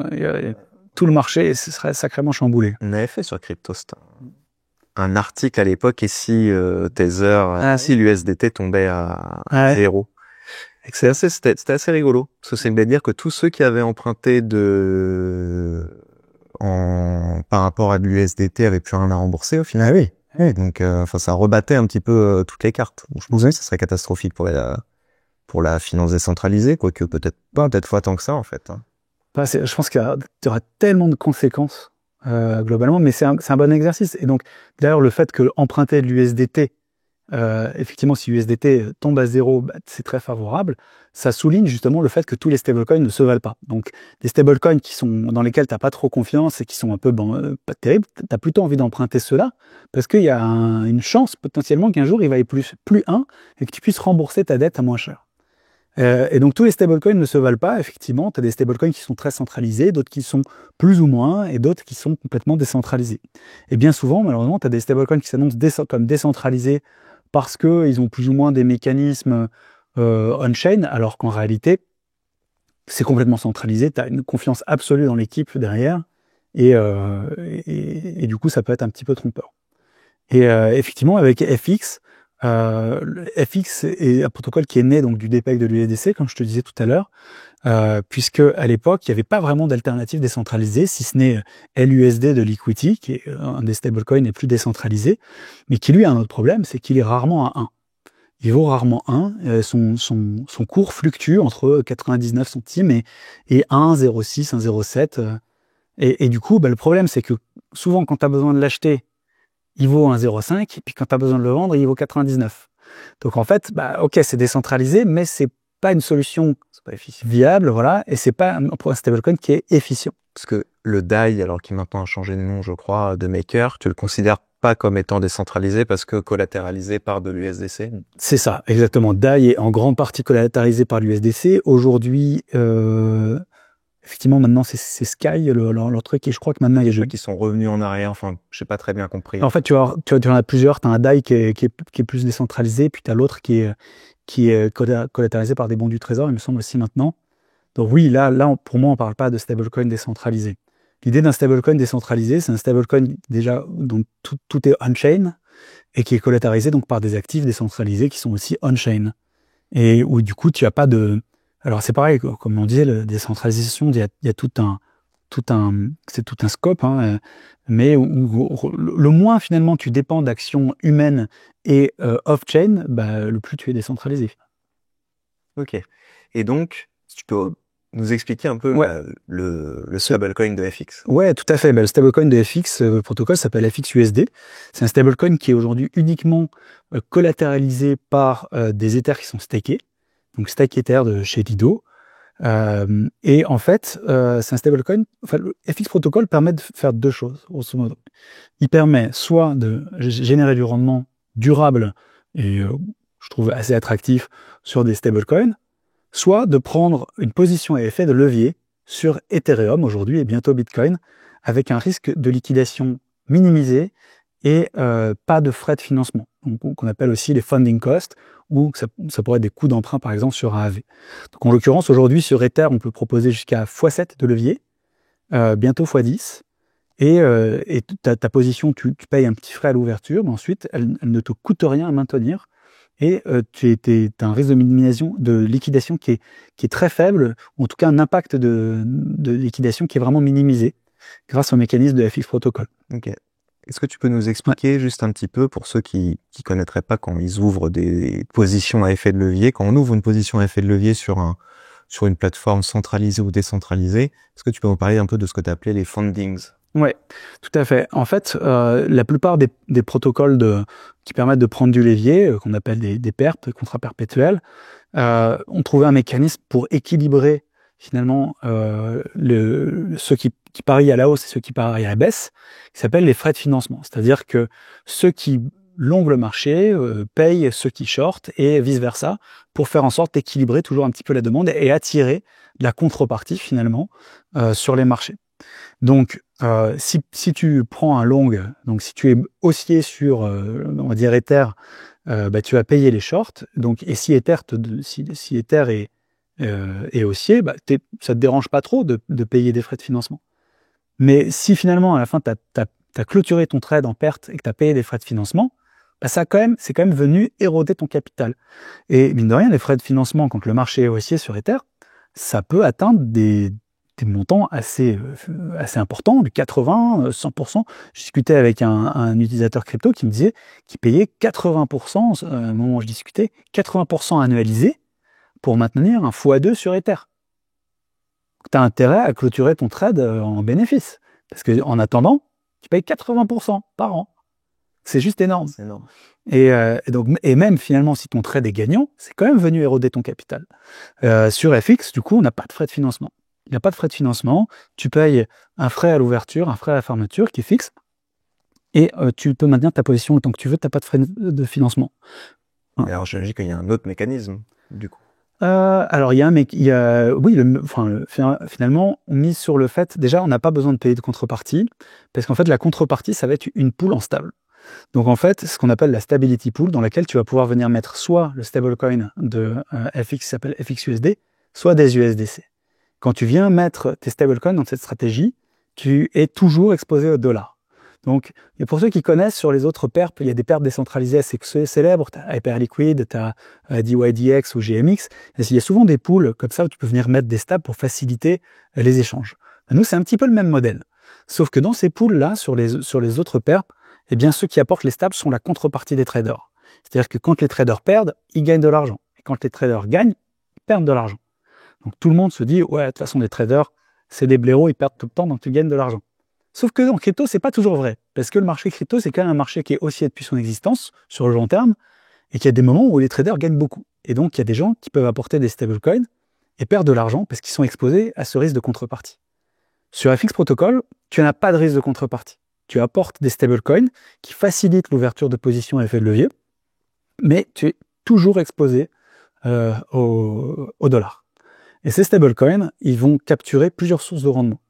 tout le marché serait sacrément chamboulé. On avait fait sur Cryptost un article à l'époque, et si Tether, si l'USDT tombait à 0. Et c'était assez rigolo, parce que c'est de dire que tous ceux qui avaient emprunté par rapport à l'USDT avaient plus rien à rembourser au final. Ah oui. Donc, ça rebattait un petit peu toutes les cartes. Je pense que ça serait catastrophique pour la finance décentralisée, quoique peut-être pas tant que ça, en fait. Je pense qu'il y aura tellement de conséquences globalement, mais c'est un bon exercice. Et donc, d'ailleurs, le fait que emprunter de l'USDT, effectivement, si l'USDT tombe à 0, c'est très favorable. Ça souligne justement le fait que tous les stablecoins ne se valent pas. Donc, des stablecoins dans lesquels tu n'as pas trop confiance et qui sont un peu pas terribles, tu as plutôt envie d'emprunter ceux-là parce qu'il y a une chance potentiellement qu'un jour il vaille plus 1 et que tu puisses rembourser ta dette à moins cher. Et donc tous les stablecoins ne se valent pas, effectivement. Tu as des stablecoins qui sont très centralisés, d'autres qui sont plus ou moins, et d'autres qui sont complètement décentralisés. Et bien souvent, malheureusement, tu as des stablecoins qui s'annoncent comme décentralisés parce qu'ils ont plus ou moins des mécanismes on-chain, alors qu'en réalité, c'est complètement centralisé. Tu as une confiance absolue dans l'équipe derrière, et du coup, ça peut être un petit peu trompeur. Et effectivement, avec FX, le FX est un protocole qui est né donc du dépeg de l'USDC, comme je te disais tout à l'heure, puisque à l'époque, il n'y avait pas vraiment d'alternative décentralisée, si ce n'est LUSD de Liquidity, qui est un des stablecoins les plus décentralisés, mais qui lui a un autre problème, c'est qu'il est rarement à 1. Il vaut rarement 1, son cours fluctue entre 99 centimes et 1, 0,6, 1,07. Et du coup, le problème, c'est que souvent, quand tu as besoin de l'acheter, il vaut 1,05, et puis quand tu as besoin de le vendre, il vaut 99. Donc en fait, ok, c'est décentralisé, mais c'est pas une solution viable, voilà, et c'est pas un stablecoin qui est efficient. Parce que le DAI, alors qui maintenant a changé de nom, je crois, de Maker, tu le considères pas comme étant décentralisé parce que collatéralisé par de l'USDC? C'est ça, exactement. DAI est en grande partie collatéralisé par l'USDC. Aujourd'hui, effectivement, maintenant, c'est Sky, leur truc, et je crois que maintenant, il y a des jeux qui sont revenus en arrière, enfin, je n'ai pas très bien compris. En fait, tu en as plusieurs. Tu as un DAI qui est plus décentralisé, puis tu as l'autre qui est collatérisé par des bons du trésor, il me semble aussi maintenant. Donc oui, là, pour moi, on ne parle pas de stablecoin décentralisé. L'idée d'un stablecoin décentralisé, c'est un stablecoin déjà dont tout est on-chain et qui est collatérisé donc par des actifs décentralisés qui sont aussi on-chain. Et où du coup, tu n'as pas de... Alors c'est pareil, comme on disait, la décentralisation, il y a tout un scope, hein, mais où le moins finalement tu dépends d'actions humaines et off-chain, le plus tu es décentralisé. Ok. Et donc, si tu peux nous expliquer un peu le stablecoin de FX? Ouais, tout à fait. Le stablecoin de FX, le protocole s'appelle FXUSD. C'est un stablecoin qui est aujourd'hui uniquement collatéralisé par des Ethers qui sont stakés. Donc Stake Ether de chez Lido. Et en fait, c'est un stablecoin. Enfin, le FX protocole permet de faire deux choses, grosso modo. Il permet soit de générer du rendement durable et je trouve assez attractif sur des stablecoins, soit de prendre une position à effet de levier sur Ethereum aujourd'hui et bientôt Bitcoin, avec un risque de liquidation minimisé et pas de frais de financement, donc qu'on appelle aussi les funding costs, ou ça pourrait être des coûts d'emprunt par exemple sur un AV. Donc en l'occurrence aujourd'hui sur Ether on peut proposer jusqu'à x7 de levier, bientôt x10, et ta position tu payes un petit frais à l'ouverture, mais ensuite elle ne te coûte rien à maintenir, et tu as un risque de liquidation qui est très faible, ou en tout cas un impact de liquidation qui est vraiment minimisé grâce au mécanisme de FX Protocol. Ok. Est-ce que tu peux nous expliquer juste un petit peu, pour ceux qui connaîtraient pas, quand ils ouvrent des positions à effet de levier, quand on ouvre une position à effet de levier sur une plateforme centralisée ou décentralisée, est-ce que tu peux nous parler un peu de ce que tu as appelé les fundings? Ouais, tout à fait. En fait, la plupart des protocoles qui permettent de prendre du levier, qu'on appelle des PERP, des contrats perpétuels, ont trouvé un mécanisme pour équilibrer finalement ceux qui parient à la hausse et ceux qui parient à la baisse, qui s'appellent les frais de financement. C'est-à-dire que ceux qui longuent le marché payent ceux qui shortent et vice-versa, pour faire en sorte d'équilibrer toujours un petit peu la demande et attirer de la contrepartie finalement sur les marchés. Donc, si tu prends un long, donc si tu es haussier sur, on va dire Ether, tu vas payer les shorts. Donc, et si Ether est haussier, ça te dérange pas trop de payer des frais de financement. Mais si finalement à la fin t'as clôturé ton trade en perte et que t'as payé des frais de financement, c'est quand même venu éroder ton capital. Et mine de rien, les frais de financement quand le marché est haussier sur Ether, ça peut atteindre des montants assez importants, du 80, 100%. Je discutais avec un utilisateur crypto qui me disait qu'il payait 80%, au moment où je discutais, 80% annualisé pour maintenir un x2 sur Ether. Tu as intérêt à clôturer ton trade en bénéfice. Parce qu'en attendant, tu payes 80% par an. C'est juste énorme. C'est énorme. Et même finalement, si ton trade est gagnant, c'est quand même venu éroder ton capital. Sur FX, du coup, on n'a pas de frais de financement. Il n'y a pas de frais de financement. Tu payes un frais à l'ouverture, un frais à la fermeture qui est fixe. Et tu peux maintenir ta position autant que tu veux, tu n'as pas de frais de financement. Alors, j'imagine qu'il y a un autre mécanisme, du coup. Alors, finalement, on mise sur le fait, déjà, on n'a pas besoin de payer de contrepartie, parce qu'en fait, la contrepartie, ça va être une pool en stable. Donc, en fait, ce qu'on appelle la stability pool, dans laquelle tu vas pouvoir venir mettre soit le stablecoin de FX qui s'appelle FXUSD, soit des USDC. Quand tu viens mettre tes stablecoins dans cette stratégie, tu es toujours exposé au dollar. Donc, et pour ceux qui connaissent, sur les autres perps, il y a des perps décentralisés assez célèbres. Tu as Hyperliquid, tu as DYDX ou GMX. Il y a souvent des pools comme ça où tu peux venir mettre des stabs pour faciliter les échanges. Nous, c'est un petit peu le même modèle. Sauf que dans ces pools-là, sur les autres perps, eh bien, ceux qui apportent les stabs sont la contrepartie des traders. C'est-à-dire que quand les traders perdent, ils gagnent de l'argent. Et quand les traders gagnent, ils perdent de l'argent. Donc tout le monde se dit, ouais, de toute façon, les traders, c'est des blaireaux, ils perdent tout le temps, donc tu gagnes de l'argent. Sauf que en crypto, c'est pas toujours vrai. Parce que le marché crypto, c'est quand même un marché qui est haussier depuis son existence, sur le long terme, et qu'il y a des moments où les traders gagnent beaucoup. Et donc, il y a des gens qui peuvent apporter des stablecoins et perdre de l'argent parce qu'ils sont exposés à ce risque de contrepartie. Sur FX Protocol, tu n'as pas de risque de contrepartie. Tu apportes des stablecoins qui facilitent l'ouverture de positions à effet de levier, mais tu es toujours exposé au dollar. Et ces stablecoins, ils vont capturer plusieurs sources de rendement.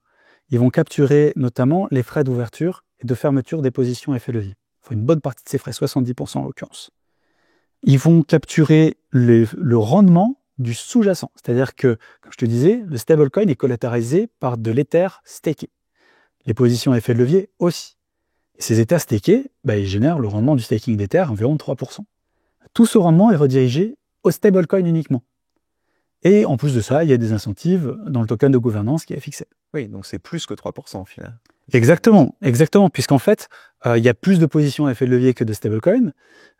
Ils vont capturer notamment les frais d'ouverture et de fermeture des positions à effet de levier. Il faut une bonne partie de ces frais, 70% en l'occurrence. Ils vont capturer le rendement du sous-jacent. C'est-à-dire que, comme je te disais, le stablecoin est collatéralisé par de l'Ether staké. Les positions à effet de levier aussi. Et ces Ethers stakés, ils génèrent le rendement du staking d'Ether, environ 3%. Tout ce rendement est redirigé au stablecoin uniquement. Et en plus de ça, il y a des incentives dans le token de gouvernance qui est fixé. Oui, donc c'est plus que 3% au final. Exactement, puisqu'en fait, il y a plus de positions à effet de levier que de stablecoin.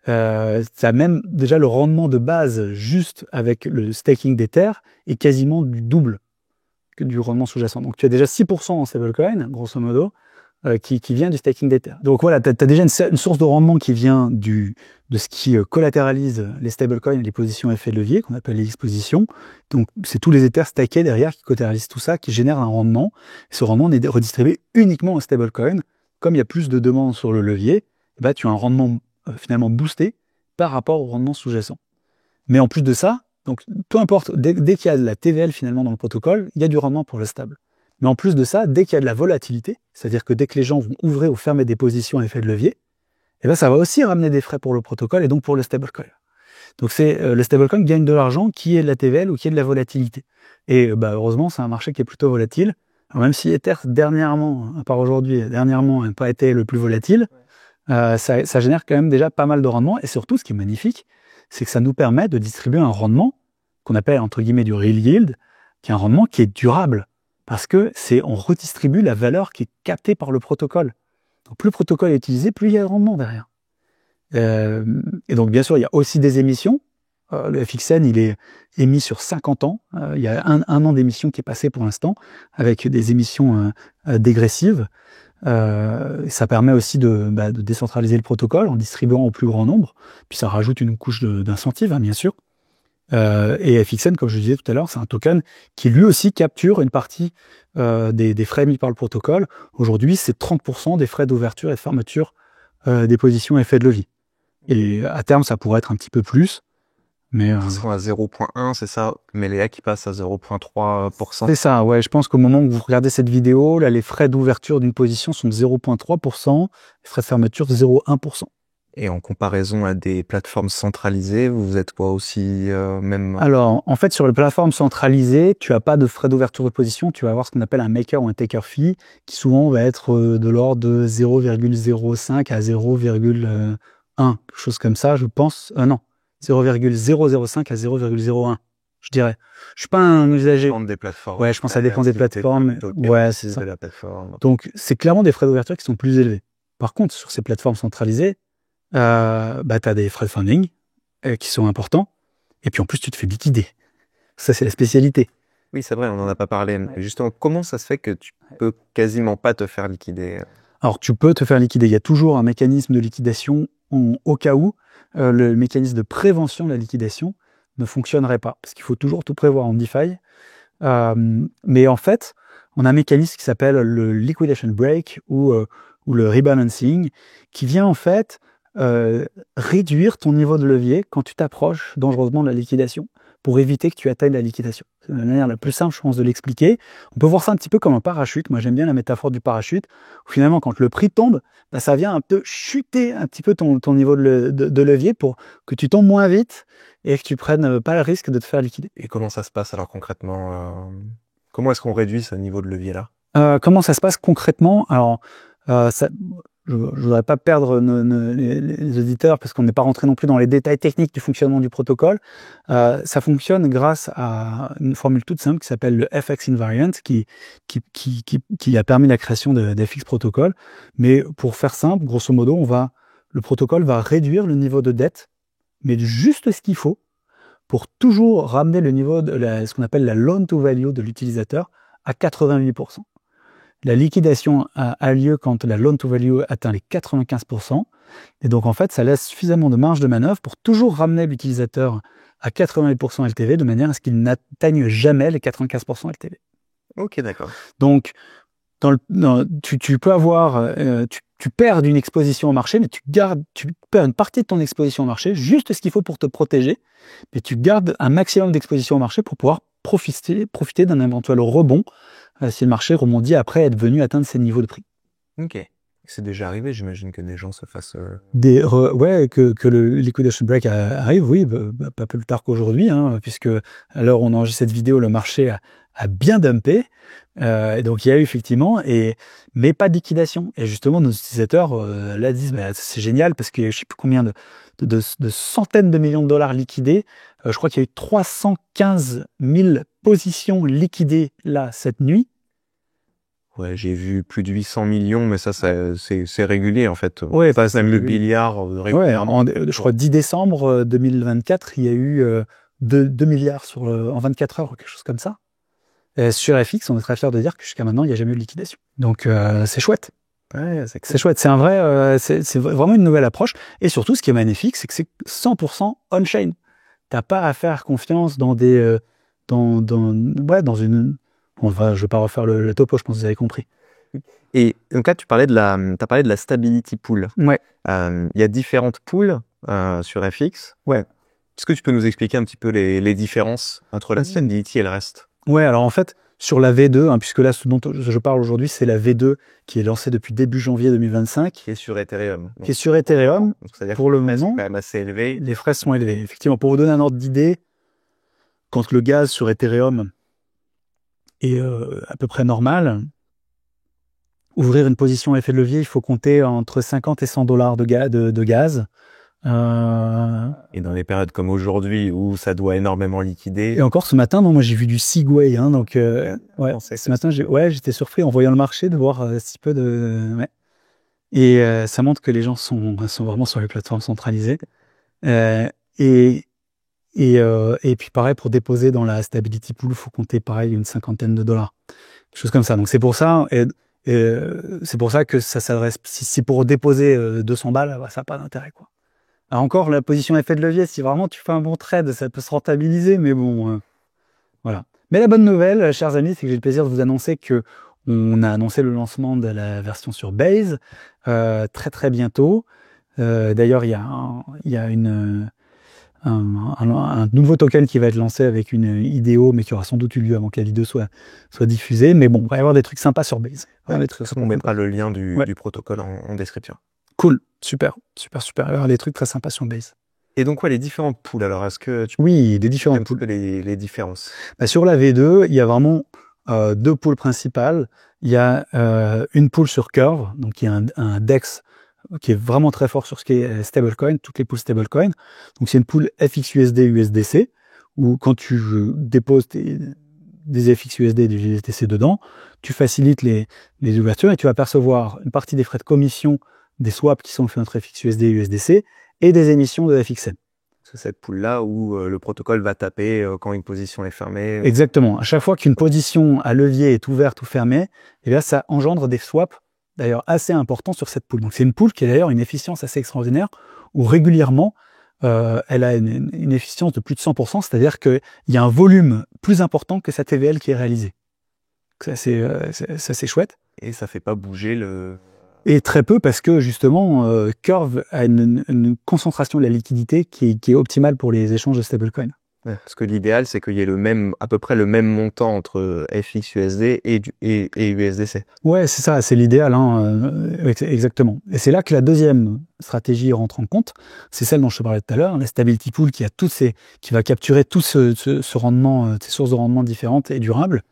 Ça même déjà le rendement de base juste avec le staking d'Ether est quasiment du double que du rendement sous-jacent. Donc tu as déjà 6% en stablecoin, grosso modo, qui vient du staking d'Ether. Donc voilà, tu as déjà une source de rendement qui vient de ce qui collatéralise les stablecoins et les positions à effet de levier, qu'on appelle les expositions. Donc c'est tous les Ethers stackés derrière qui collatéralisent tout ça, qui génèrent un rendement. Et ce rendement est redistribué uniquement en stablecoin. Comme il y a plus de demandes sur le levier, tu as un rendement finalement boosté par rapport au rendement sous-jacent. Mais en plus de ça, donc peu importe, dès qu'il y a de la TVL finalement dans le protocole, il y a du rendement pour le stable. Mais en plus de ça, dès qu'il y a de la volatilité, c'est-à-dire que dès que les gens vont ouvrir ou fermer des positions à effet de levier, et ben ça va aussi ramener des frais pour le protocole et donc pour le stablecoin. Donc le stablecoin gagne de l'argent qui est de la TVL ou qui est de la volatilité. Et heureusement, c'est un marché qui est plutôt volatile. Alors même si Ether dernièrement, à part aujourd'hui, dernièrement n'a pas été le plus volatile, ça génère quand même déjà pas mal de rendement. Et surtout, ce qui est magnifique, c'est que ça nous permet de distribuer un rendement qu'on appelle entre guillemets du real yield, qui est un rendement qui est durable. Parce que on redistribue la valeur qui est captée par le protocole. Donc plus le protocole est utilisé, plus il y a de rendement derrière. Et donc bien sûr, il y a aussi des émissions. Le FXN, il est émis sur 50 ans. Il y a un an d'émission qui est passé pour l'instant, avec des émissions dégressives. Ça permet aussi de décentraliser le protocole en distribuant au plus grand nombre. Puis ça rajoute une couche d'incentive, bien sûr. Et FXN, comme je disais tout à l'heure, c'est un token qui lui aussi capture une partie des frais mis par le protocole. Aujourd'hui, c'est 30% des frais d'ouverture et de fermeture des positions effet de levier. Et à terme, ça pourrait être un petit peu plus. Mais ils sont à 0,1, c'est ça, mais Léa qui passe à 0,3%. C'est ça, ouais. Je pense qu'au moment où vous regardez cette vidéo, là, les frais d'ouverture d'une position sont de 0,3%, les frais de fermeture de 0,1%. Et en comparaison à des plateformes centralisées, vous êtes quoi aussi même? Alors, en fait, sur les plateformes centralisées, tu n'as pas de frais d'ouverture de position. Tu vas avoir ce qu'on appelle un maker ou un taker fee, qui souvent va être de l'ordre de 0,05 à 0,1, quelque chose comme ça, je pense. Non, 0,005 à 0,01, je dirais. Je suis pas un usager. Ça dépend des plateformes. Ouais, je pense que ça dépend des plateformes. Ouais, c'est ça. De la plateforme. Donc, c'est clairement des frais d'ouverture qui sont plus élevés. Par contre, sur ces plateformes centralisées, tu as des frais de funding qui sont importants. Et puis en plus, tu te fais liquider. Ça, c'est la spécialité. Oui, c'est vrai, on n'en a pas parlé. Mais justement, comment ça se fait que tu peux quasiment pas te faire liquider? Alors, tu peux te faire liquider. Il y a toujours un mécanisme de liquidation au cas où le mécanisme de prévention de la liquidation ne fonctionnerait pas. Parce qu'il faut toujours tout prévoir en DeFi. Mais en fait, on a un mécanisme qui s'appelle le liquidation break ou le rebalancing qui vient en fait réduire ton niveau de levier quand tu t'approches dangereusement de la liquidation pour éviter que tu atteignes la liquidation. C'est la manière la plus simple, je pense, de l'expliquer. On peut voir ça un petit peu comme un parachute. Moi, j'aime bien la métaphore du parachute, où finalement, quand le prix tombe, ça vient un peu chuter un petit peu ton niveau de levier pour que tu tombes moins vite et que tu prennes pas le risque de te faire liquider. Et comment ça se passe alors concrètement comment est-ce qu'on réduit ce niveau de levier-là? Comment ça se passe concrètement? Alors, je ne voudrais pas perdre les auditeurs parce qu'on n'est pas rentré non plus dans les détails techniques du fonctionnement du protocole. Ça fonctionne grâce à une formule toute simple qui s'appelle le FX invariant qui a permis la création d'FX protocol. Mais pour faire simple, grosso modo, le protocole va réduire le niveau de dette, mais juste ce qu'il faut pour toujours ramener le niveau de ce qu'on appelle la loan to value de l'utilisateur à 88%. La liquidation a lieu quand la loan to value atteint les 95%. Et donc, en fait, ça laisse suffisamment de marge de manœuvre pour toujours ramener l'utilisateur à 88% LTV de manière à ce qu'il n'atteigne jamais les 95% LTV. Ok, d'accord. Donc, tu peux avoir, tu perds d'une exposition au marché, mais tu perds une partie de ton exposition au marché, juste ce qu'il faut pour te protéger, mais tu gardes un maximum d'exposition au marché pour pouvoir profiter d'un éventuel rebond si le marché rebondit après être venu atteindre ces niveaux de prix. Ok. C'est déjà arrivé, j'imagine que des gens se fassent... que le liquidation break arrive, oui, pas plus tard qu'aujourd'hui, puisque à l'heure où on enregistre cette vidéo, le marché a bien dumpé. Et donc il y a eu effectivement, mais pas de liquidation. Et justement, nos utilisateurs là disent, c'est génial parce qu'il y a je sais plus combien de centaines de millions de dollars liquidés. Je crois qu'il y a eu 315 000 positions liquidées là cette nuit. Ouais, j'ai vu plus de 800 millions, mais ça c'est régulier en fait. Ouais, ça, c'est le milliard régulièrement. Ouais, je crois 10 décembre 2024, il y a eu 2 milliards en 24 heures, quelque chose comme ça. Sur FX, on est très fiers de dire que jusqu'à maintenant, il n'y a jamais eu de liquidation. Donc, c'est chouette. Ouais, c'est chouette. C'est un vrai, c'est vraiment une nouvelle approche. Et surtout, ce qui est magnifique, c'est que c'est 100% on-chain. T'as pas à faire confiance dans des, dans une. Je vais pas refaire le topo. Je pense que vous avez compris. Et donc là, t'as parlé de la stability pool. Ouais. Il y a différentes pools sur FX. Ouais. Est-ce que tu peux nous expliquer un petit peu les différences entre la stability et le reste? Ouais, alors en fait, sur la V2, hein, puisque là, ce dont je parle aujourd'hui, c'est la V2 qui est lancée depuis début janvier 2025. Qui est sur Ethereum. Qui est sur Ethereum. C'est-à-dire pour le moment, quand même assez élevé. Les frais sont élevés. Effectivement, pour vous donner un ordre d'idée, quand le gaz sur Ethereum est à peu près normal, ouvrir une position effet de levier, il faut compter entre 50 et 100 dollars de gaz. Et dans des périodes comme aujourd'hui où ça doit énormément liquider. Et encore ce matin, non, moi j'ai vu du Segway, hein, donc ouais, ce matin j'étais surpris en voyant le marché de voir si peu de. Ouais. Et ça montre que les gens sont vraiment sur les plateformes centralisées. Et puis pareil, pour déposer dans la Stability Pool, il faut compter pareil une cinquantaine de dollars, quelque chose comme ça. Donc c'est pour ça. C'est pour ça que ça s'adresse. Si pour déposer 200 balles, bah, ça n'a pas d'intérêt, quoi. Alors encore, la position effet de levier, si vraiment tu fais un bon trade, ça peut se rentabiliser, mais bon, voilà. Mais la bonne nouvelle, chers amis, c'est que j'ai le plaisir de vous annoncer que on a annoncé le lancement de la version sur Base très très bientôt. D'ailleurs, il y a un nouveau token qui va être lancé avec une IDO, mais qui aura sans doute eu lieu avant que la vidéo soit diffusée. Mais bon, il va y avoir des trucs sympas sur Base. On mettra le lien du protocole en description. Cool, super. Il va y avoir des trucs très sympas sur Base. Et donc, les différentes pools, alors, est-ce que tu Oui, des différentes pools. Les différences. Sur la V2, il y a vraiment deux pools principales. Il y a une pool sur Curve, donc il y a un DEX qui est vraiment très fort sur ce qui est stablecoin, toutes les pools stablecoin. Donc c'est une pool FXUSD USDC, où quand tu déposes des FXUSD et des USDC dedans, tu facilites les ouvertures et tu vas percevoir une partie des frais de commission des swaps qui sont faits entre FXUSD et USDC et des émissions de FXM. C'est cette pool-là où le protocole va taper quand une position est fermée. Exactement. À chaque fois qu'une position à levier est ouverte ou fermée, et bien ça engendre des swaps d'ailleurs assez importants sur cette pool. Donc c'est une pool qui a d'ailleurs une efficience assez extraordinaire, où régulièrement elle a une efficience de plus de 100%, c'est-à-dire qu'il y a un volume plus important que sa TVL qui est réalisé. Ça c'est chouette. Et ça fait pas bouger le... Et très peu, parce que justement, Curve a une concentration de la liquidité qui est optimale pour les échanges de stablecoin. Ouais, parce que l'idéal, c'est qu'il y ait à peu près le même montant entre FXUSD et USDC. Ouais, c'est ça, c'est l'idéal, hein, exactement. Et c'est là que la deuxième stratégie rentre en compte, c'est celle dont je te parlais tout à l'heure, la Stability Pool qui va capturer tout ce rendement, ces sources de rendement différentes et durables,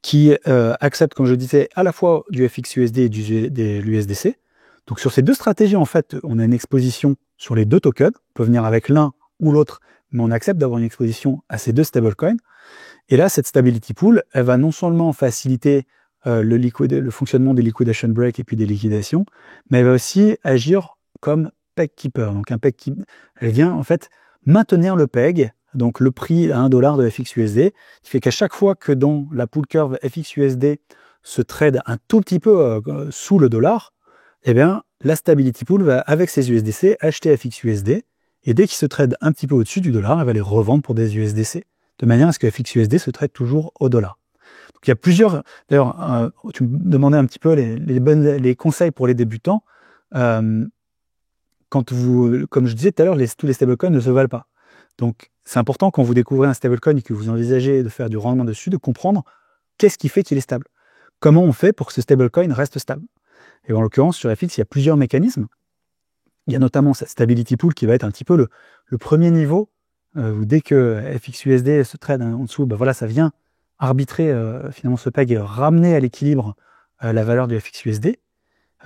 qui accepte, comme je disais, à la fois du FXUSD et de l'USDC. Donc sur ces deux stratégies, en fait, on a une exposition sur les deux tokens. On peut venir avec l'un ou l'autre, mais on accepte d'avoir une exposition à ces deux stablecoins. Et là, cette Stability Pool, elle va non seulement faciliter le fonctionnement des liquidation breaks et puis des liquidations, mais elle va aussi agir comme peg keeper. Donc un peg keeper, elle vient en fait maintenir le peg, donc le prix à $1 de FXUSD, qui fait qu'à chaque fois que dans la pool curve FXUSD se trade un tout petit peu sous le dollar, eh bien, la Stability Pool va, avec ses USDC, acheter FXUSD, et dès qu'il se trade un petit peu au-dessus du dollar, elle va les revendre pour des USDC, de manière à ce que FXUSD se trade toujours au dollar. Donc il y a plusieurs... D'ailleurs, tu me demandais un petit peu les conseils pour les débutants. Comme je disais tout à l'heure, tous les stablecoins ne se valent pas. Donc, c'est important quand vous découvrez un stablecoin et que vous envisagez de faire du rendement dessus, de comprendre qu'est-ce qui fait qu'il est stable. Comment on fait pour que ce stablecoin reste stable. Et en l'occurrence, sur FX, il y a plusieurs mécanismes. Il y a notamment cette Stability Pool qui va être un petit peu le premier niveau, où dès que FXUSD se trade en dessous, ben voilà, ça vient arbitrer finalement ce peg et ramener à l'équilibre la valeur du FXUSD.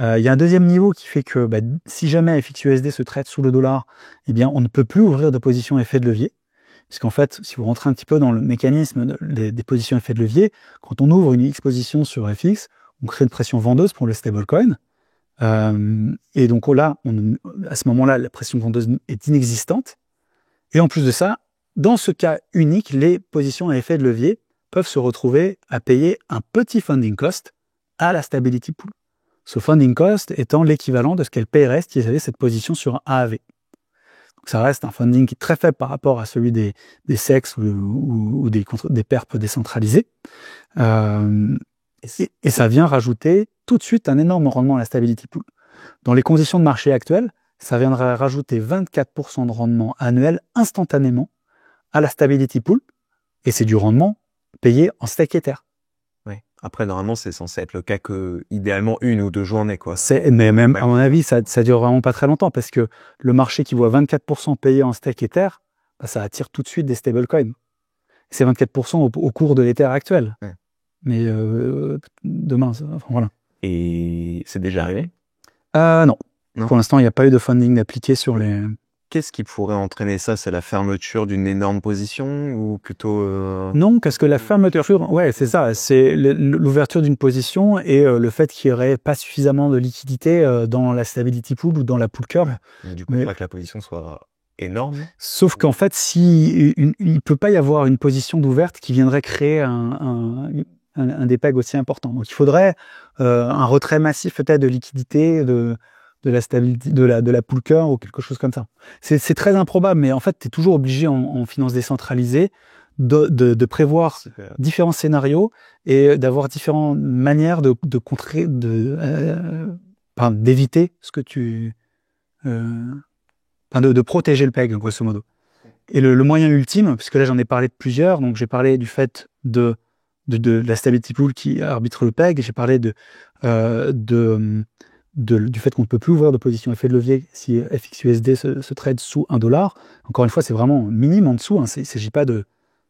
Il y a un deuxième niveau qui fait que si jamais FXUSD se trade sous le dollar, eh bien, on ne peut plus ouvrir de position effet de levier. Puisqu'en fait, si vous rentrez un petit peu dans le mécanisme des positions effet de levier, quand on ouvre une exposition sur FX, on crée une pression vendeuse pour le stablecoin. Et donc là, à ce moment-là, la pression vendeuse est inexistante. Et en plus de ça, dans ce cas unique, les positions à effet de levier peuvent se retrouver à payer un petit funding cost à la Stability Pool. Ce funding cost étant l'équivalent de ce qu'elle paierait si elle avait cette position sur un AAV. Donc ça reste un funding qui est très faible par rapport à celui des SEX ou des perps décentralisés. Et ça vient rajouter tout de suite un énorme rendement à la Stability Pool. Dans les conditions de marché actuelles, ça viendrait rajouter 24% de rendement annuel instantanément à la Stability Pool. Et c'est du rendement payé en stake Ether. Après, normalement, c'est censé être le cas que, idéalement, 1 ou 2 journées, quoi. Mais même, à mon avis, ça dure vraiment pas très longtemps parce que le marché qui voit 24% payé en stake Ether, bah, ça attire tout de suite des stablecoins. C'est 24% au cours de l'Ether actuel. Ouais. Mais demain, enfin, voilà. Et c'est déjà arrivé? Non. Non. Pour l'instant, il n'y a pas eu de funding appliqué sur les... Qu'est-ce qui pourrait entraîner ça? C'est la fermeture d'une énorme position ou plutôt... Non, parce que la fermeture, ouais, c'est ça. C'est l'ouverture d'une position et le fait qu'il n'y aurait pas suffisamment de liquidité dans la stability pool ou dans la pool curve. Mais du coup, il faudrait que la position soit énorme. Sauf qu'en fait, si il peut pas y avoir une position d'ouverte qui viendrait créer un dépeg aussi important. Donc, il faudrait un retrait massif peut-être de liquidité de la stabilité de la pool curve ou quelque chose comme ça. C'est très improbable, mais en fait, tu es toujours obligé en finance décentralisée de prévoir différents scénarios et d'avoir différentes manières de contrer, d'éviter ce que tu de protéger le PEG, grosso modo. Et le moyen ultime, puisque là j'en ai parlé de plusieurs, donc j'ai parlé du fait de la stability pool qui arbitre le PEG, j'ai parlé du fait qu'on ne peut plus ouvrir de position effet de levier si FXUSD se trade sous $1. Encore une fois, c'est vraiment minime en dessous, hein, il ne s'agit pas de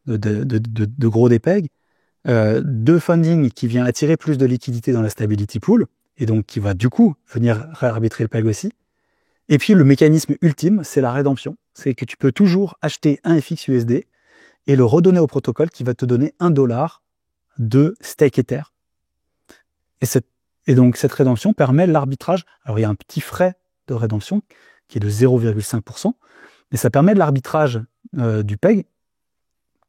gros dépeg. De funding qui vient attirer plus de liquidité dans la stability pool, et donc qui va du coup venir réarbitrer le PEG aussi. Et puis le mécanisme ultime, c'est la rédemption. C'est que tu peux toujours acheter un FXUSD et le redonner au protocole qui va te donner $1 de stake Ether. Et donc cette rédemption permet l'arbitrage. Alors il y a un petit frais de rédemption qui est de 0,5%, mais ça permet de l'arbitrage du PEG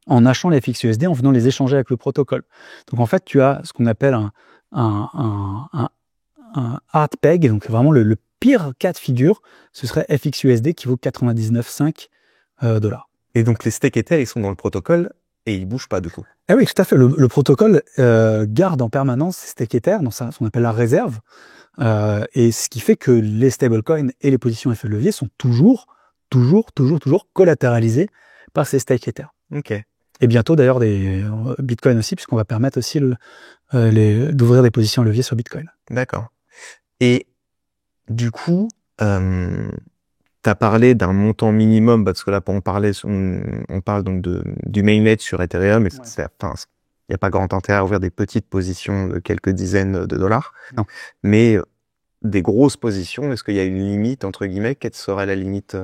en achetant les FXUSD, en venant les échanger avec le protocole. Donc en fait, tu as ce qu'on appelle un hard PEG, donc vraiment le pire cas de figure, ce serait FXUSD qui vaut 99,5 $. Et donc les stake Ether, ils sont dans le protocole et ils bougent pas du coup. Eh oui, tout à fait. Le protocole garde en permanence ces stake Ether dans ce qu'on appelle la réserve, et ce qui fait que les stablecoins et les positions effet de levier sont toujours collatéralisés par ces stake Ether. Ok. Et bientôt d'ailleurs des Bitcoin aussi, puisqu'on va permettre aussi d'ouvrir des positions levier sur Bitcoin. D'accord. Et du coup, tu as parlé d'un montant minimum, parce que là, on parle donc du mainnet sur Ethereum, et il n'y a pas grand intérêt à ouvrir des petites positions de quelques dizaines de dollars. Non. Mais des grosses positions, est-ce qu'il y a une limite, entre guillemets? Quelle serait la limite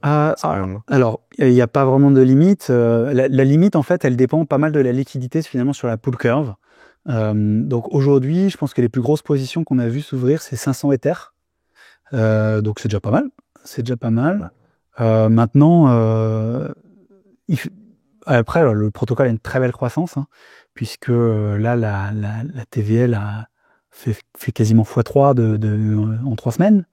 Alors, il n'y a pas vraiment de limite. La limite, en fait, elle dépend pas mal de la liquidité finalement sur la pool curve. Donc aujourd'hui, je pense que les plus grosses positions qu'on a vues s'ouvrir, c'est 500 Ether. Donc c'est déjà pas mal. Maintenant, après, alors, le protocole a une très belle croissance, hein, puisque là, la TVL a fait quasiment x3 en 3 semaines.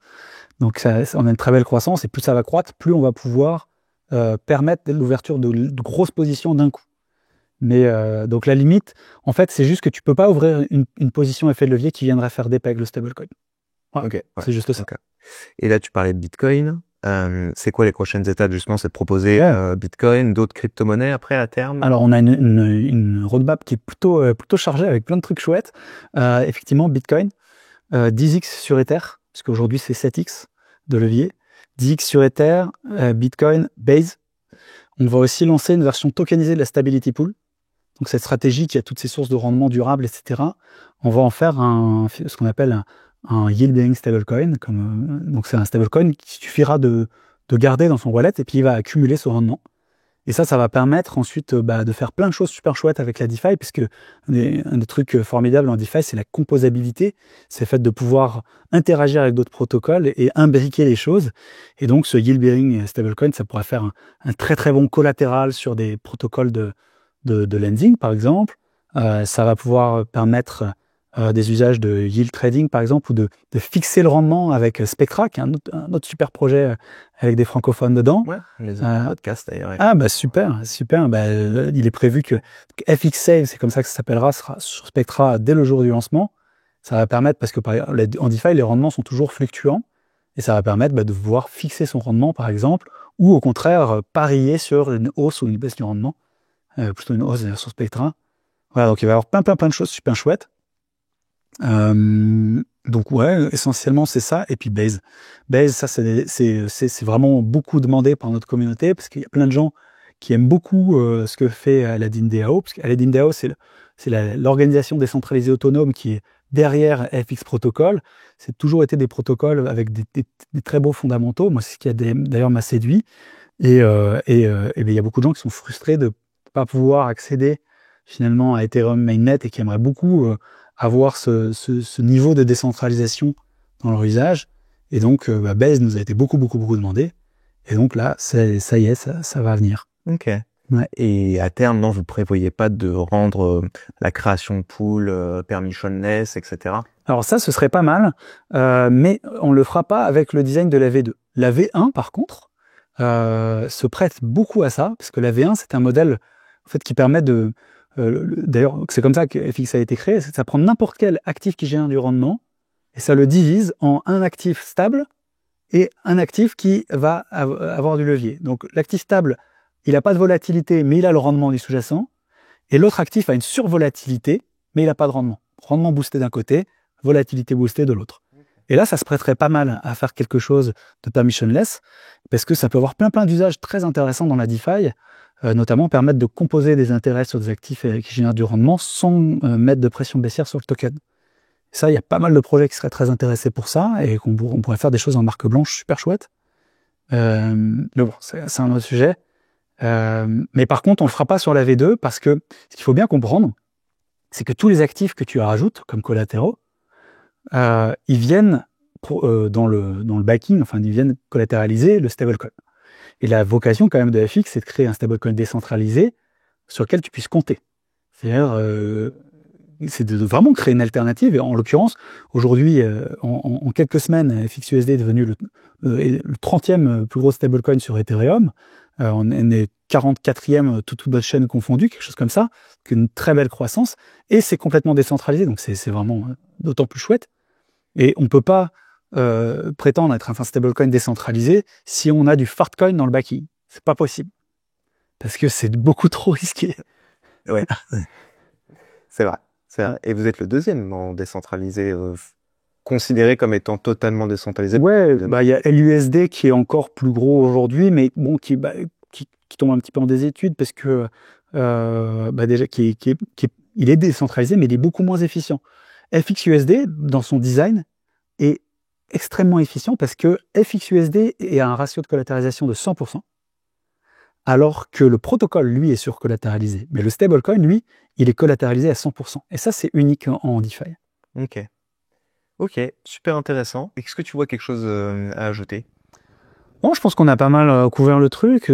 Donc on a une très belle croissance, et plus ça va croître, plus on va pouvoir permettre l'ouverture de grosses positions d'un coup. Mais donc la limite, en fait, c'est juste que tu peux pas ouvrir une position effet de levier qui viendrait faire dépeg le stablecoin. Ouais, okay, c'est juste ça. Okay. Et là, tu parlais de Bitcoin. C'est quoi les prochaines étapes, justement? C'est de proposer Bitcoin, d'autres crypto-monnaies après à terme? Alors, on a une roadmap qui est plutôt chargée avec plein de trucs chouettes. Effectivement, Bitcoin, 10x sur Ether, parce qu'aujourd'hui c'est 7x de levier. 10x sur Ether, Bitcoin, Base. On va aussi lancer une version tokenisée de la Stability Pool. Donc cette stratégie qui a toutes ces sources de rendement durable, etc. On va en faire ce qu'on appelle un yield-bearing stablecoin. Donc c'est un stablecoin qui suffira de garder dans son wallet et puis il va accumuler ce rendement. Et ça va permettre ensuite de faire plein de choses super chouettes avec la DeFi, puisque un des trucs formidables en DeFi, c'est la composabilité. C'est le fait de pouvoir interagir avec d'autres protocoles et imbriquer les choses. Et donc, ce yield-bearing stablecoin, ça pourrait faire un très très bon collatéral sur des protocoles de lending, par exemple. Ça va pouvoir permettre des usages de yield trading, par exemple, ou de fixer le rendement avec Spectra, qui est un autre super projet avec des francophones dedans. Ouais, les podcasts d'ailleurs. Ouais. Ah, super. Il est prévu que FXSave, c'est comme ça que ça s'appellera, sera sur Spectra dès le jour du lancement. Ça va permettre, parce que en DeFi, les rendements sont toujours fluctuants, et ça va permettre de pouvoir fixer son rendement, par exemple, ou au contraire, parier sur une hausse ou une baisse du rendement, plutôt une hausse sur Spectra. Voilà, donc il va y avoir plein de choses super chouettes. Donc ouais, essentiellement c'est ça. Et puis Base, ça c'est vraiment beaucoup demandé par notre communauté parce qu'il y a plein de gens qui aiment beaucoup ce que fait Aladdin DAO, parce qu'Aladdin DAO c'est l'organisation décentralisée autonome qui est derrière FX Protocol. C'est toujours été des protocoles avec des très beaux fondamentaux. Moi, c'est ce qui d'ailleurs m'a séduit. Et ben, il y a beaucoup de gens qui sont frustrés de pas pouvoir accéder finalement à Ethereum Mainnet et qui aimeraient beaucoup avoir ce niveau de décentralisation dans leur usage. Et donc, Base nous a été beaucoup demandé. Et donc là, ça y est, ça va venir. Ok. Ouais. Et à terme, non, vous prévoyez pas de rendre la création de pool permissionless, etc. Alors ça, ce serait pas mal, mais on le fera pas avec le design de la V2. La V1, par contre, se prête beaucoup à ça, parce que la V1, c'est un modèle en fait, qui permet de... d'ailleurs, c'est comme ça que FX a été créé, c'est que ça prend n'importe quel actif qui génère du rendement, et ça le divise en un actif stable et un actif qui va avoir du levier. Donc l'actif stable, il n'a pas de volatilité, mais il a le rendement du sous-jacent, et l'autre actif a une survolatilité, mais il n'a pas de rendement. Rendement boosté d'un côté, volatilité boostée de l'autre. Et là, ça se prêterait pas mal à faire quelque chose de permissionless, parce que ça peut avoir plein d'usages très intéressants dans la DeFi, notamment permettre de composer des intérêts sur des actifs qui génèrent du rendement sans mettre de pression baissière sur le token. Ça, il y a pas mal de projets qui seraient très intéressés pour ça, et qu'on pourrait faire des choses en marque blanche super chouettes. Mais bon, c'est un autre sujet. Mais par contre, on le fera pas sur la V2, parce que ce qu'il faut bien comprendre, c'est que tous les actifs que tu rajoutes comme collatéraux, ils viennent dans le backing, enfin ils viennent collatéraliser le stablecoin. Et la vocation quand même de FX, c'est de créer un stablecoin décentralisé sur lequel tu puisses compter. C'est-à-dire, c'est de vraiment créer une alternative. Et en l'occurrence, aujourd'hui, en quelques semaines, FXUSD est devenu le 30e plus gros stablecoin sur Ethereum. On est 44e, toute blockchain confondue, quelque chose comme ça, qu'une très belle croissance. Et c'est complètement décentralisé, donc c'est vraiment d'autant plus chouette. Et on ne peut pas prétendre être un stablecoin décentralisé si on a du fartcoin dans le backing. C'est pas possible. Parce que c'est beaucoup trop risqué. Ouais. C'est vrai. Et vous êtes le deuxième en décentralisé, considéré comme étant totalement décentralisé. Ouais, il y a LUSD qui est encore plus gros aujourd'hui, mais bon, qui tombe un petit peu en désétude parce que déjà, il est décentralisé, mais il est beaucoup moins efficient. FXUSD, dans son design, est extrêmement efficient parce que FXUSD est à un ratio de collatéralisation de 100%, alors que le protocole, lui, est surcollatéralisé. Mais le stablecoin, lui, il est collatéralisé à 100%. Et ça, c'est unique en DeFi. Ok, super intéressant. Est-ce que tu vois quelque chose à ajouter? Bon, je pense qu'on a pas mal couvert le truc.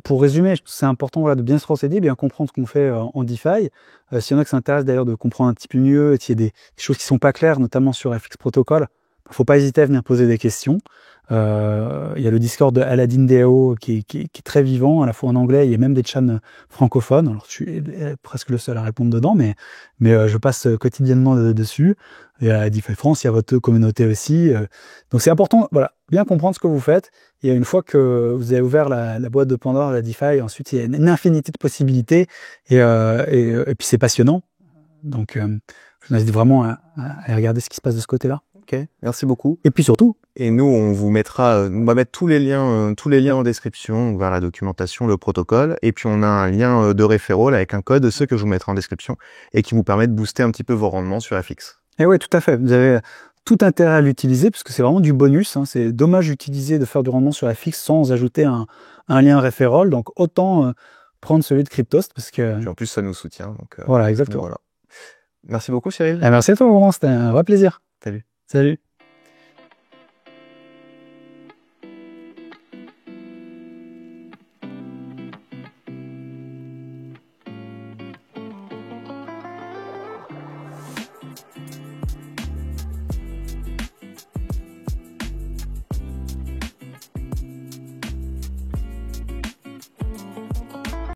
Pour résumer, c'est important de bien se renseigner, bien comprendre ce qu'on fait en DeFi. S'il y en a qui s'intéressent d'ailleurs de comprendre un petit peu mieux, s'il y a des choses qui sont pas claires, notamment sur FX Protocol, faut pas hésiter à venir poser des questions. Il y a le Discord de Aladdin DAO qui est très vivant, à la fois en anglais, il y a même des chans francophones. Alors, je suis presque le seul à répondre dedans, mais je passe quotidiennement dessus. Et à DeFi France, il y a votre communauté aussi. Donc, c'est important, bien comprendre ce que vous faites. Et une fois que vous avez ouvert la boîte de Pandore, la DeFi, ensuite, il y a une infinité de possibilités. Et puis, c'est passionnant. Donc, je vous invite vraiment à regarder ce qui se passe de ce côté-là. Ok, merci beaucoup. Et puis surtout. Et nous, on va mettre tous les liens en description vers la documentation, le protocole. Et puis, on a un lien de referral avec un code, ceux que je vous mettrai en description et qui vous permet de booster un petit peu vos rendements sur FX. Et oui, tout à fait. Vous avez tout intérêt à l'utiliser parce que c'est vraiment du bonus. C'est dommage d'utiliser, de faire du rendement sur FX sans ajouter un lien referral. Donc, autant prendre celui de Cryptost parce que. Puis en plus, ça nous soutient. Donc, voilà, exactement. Voilà. Merci beaucoup, Cyril. Merci à toi, Laurent. C'était un vrai plaisir. Salut. Salut.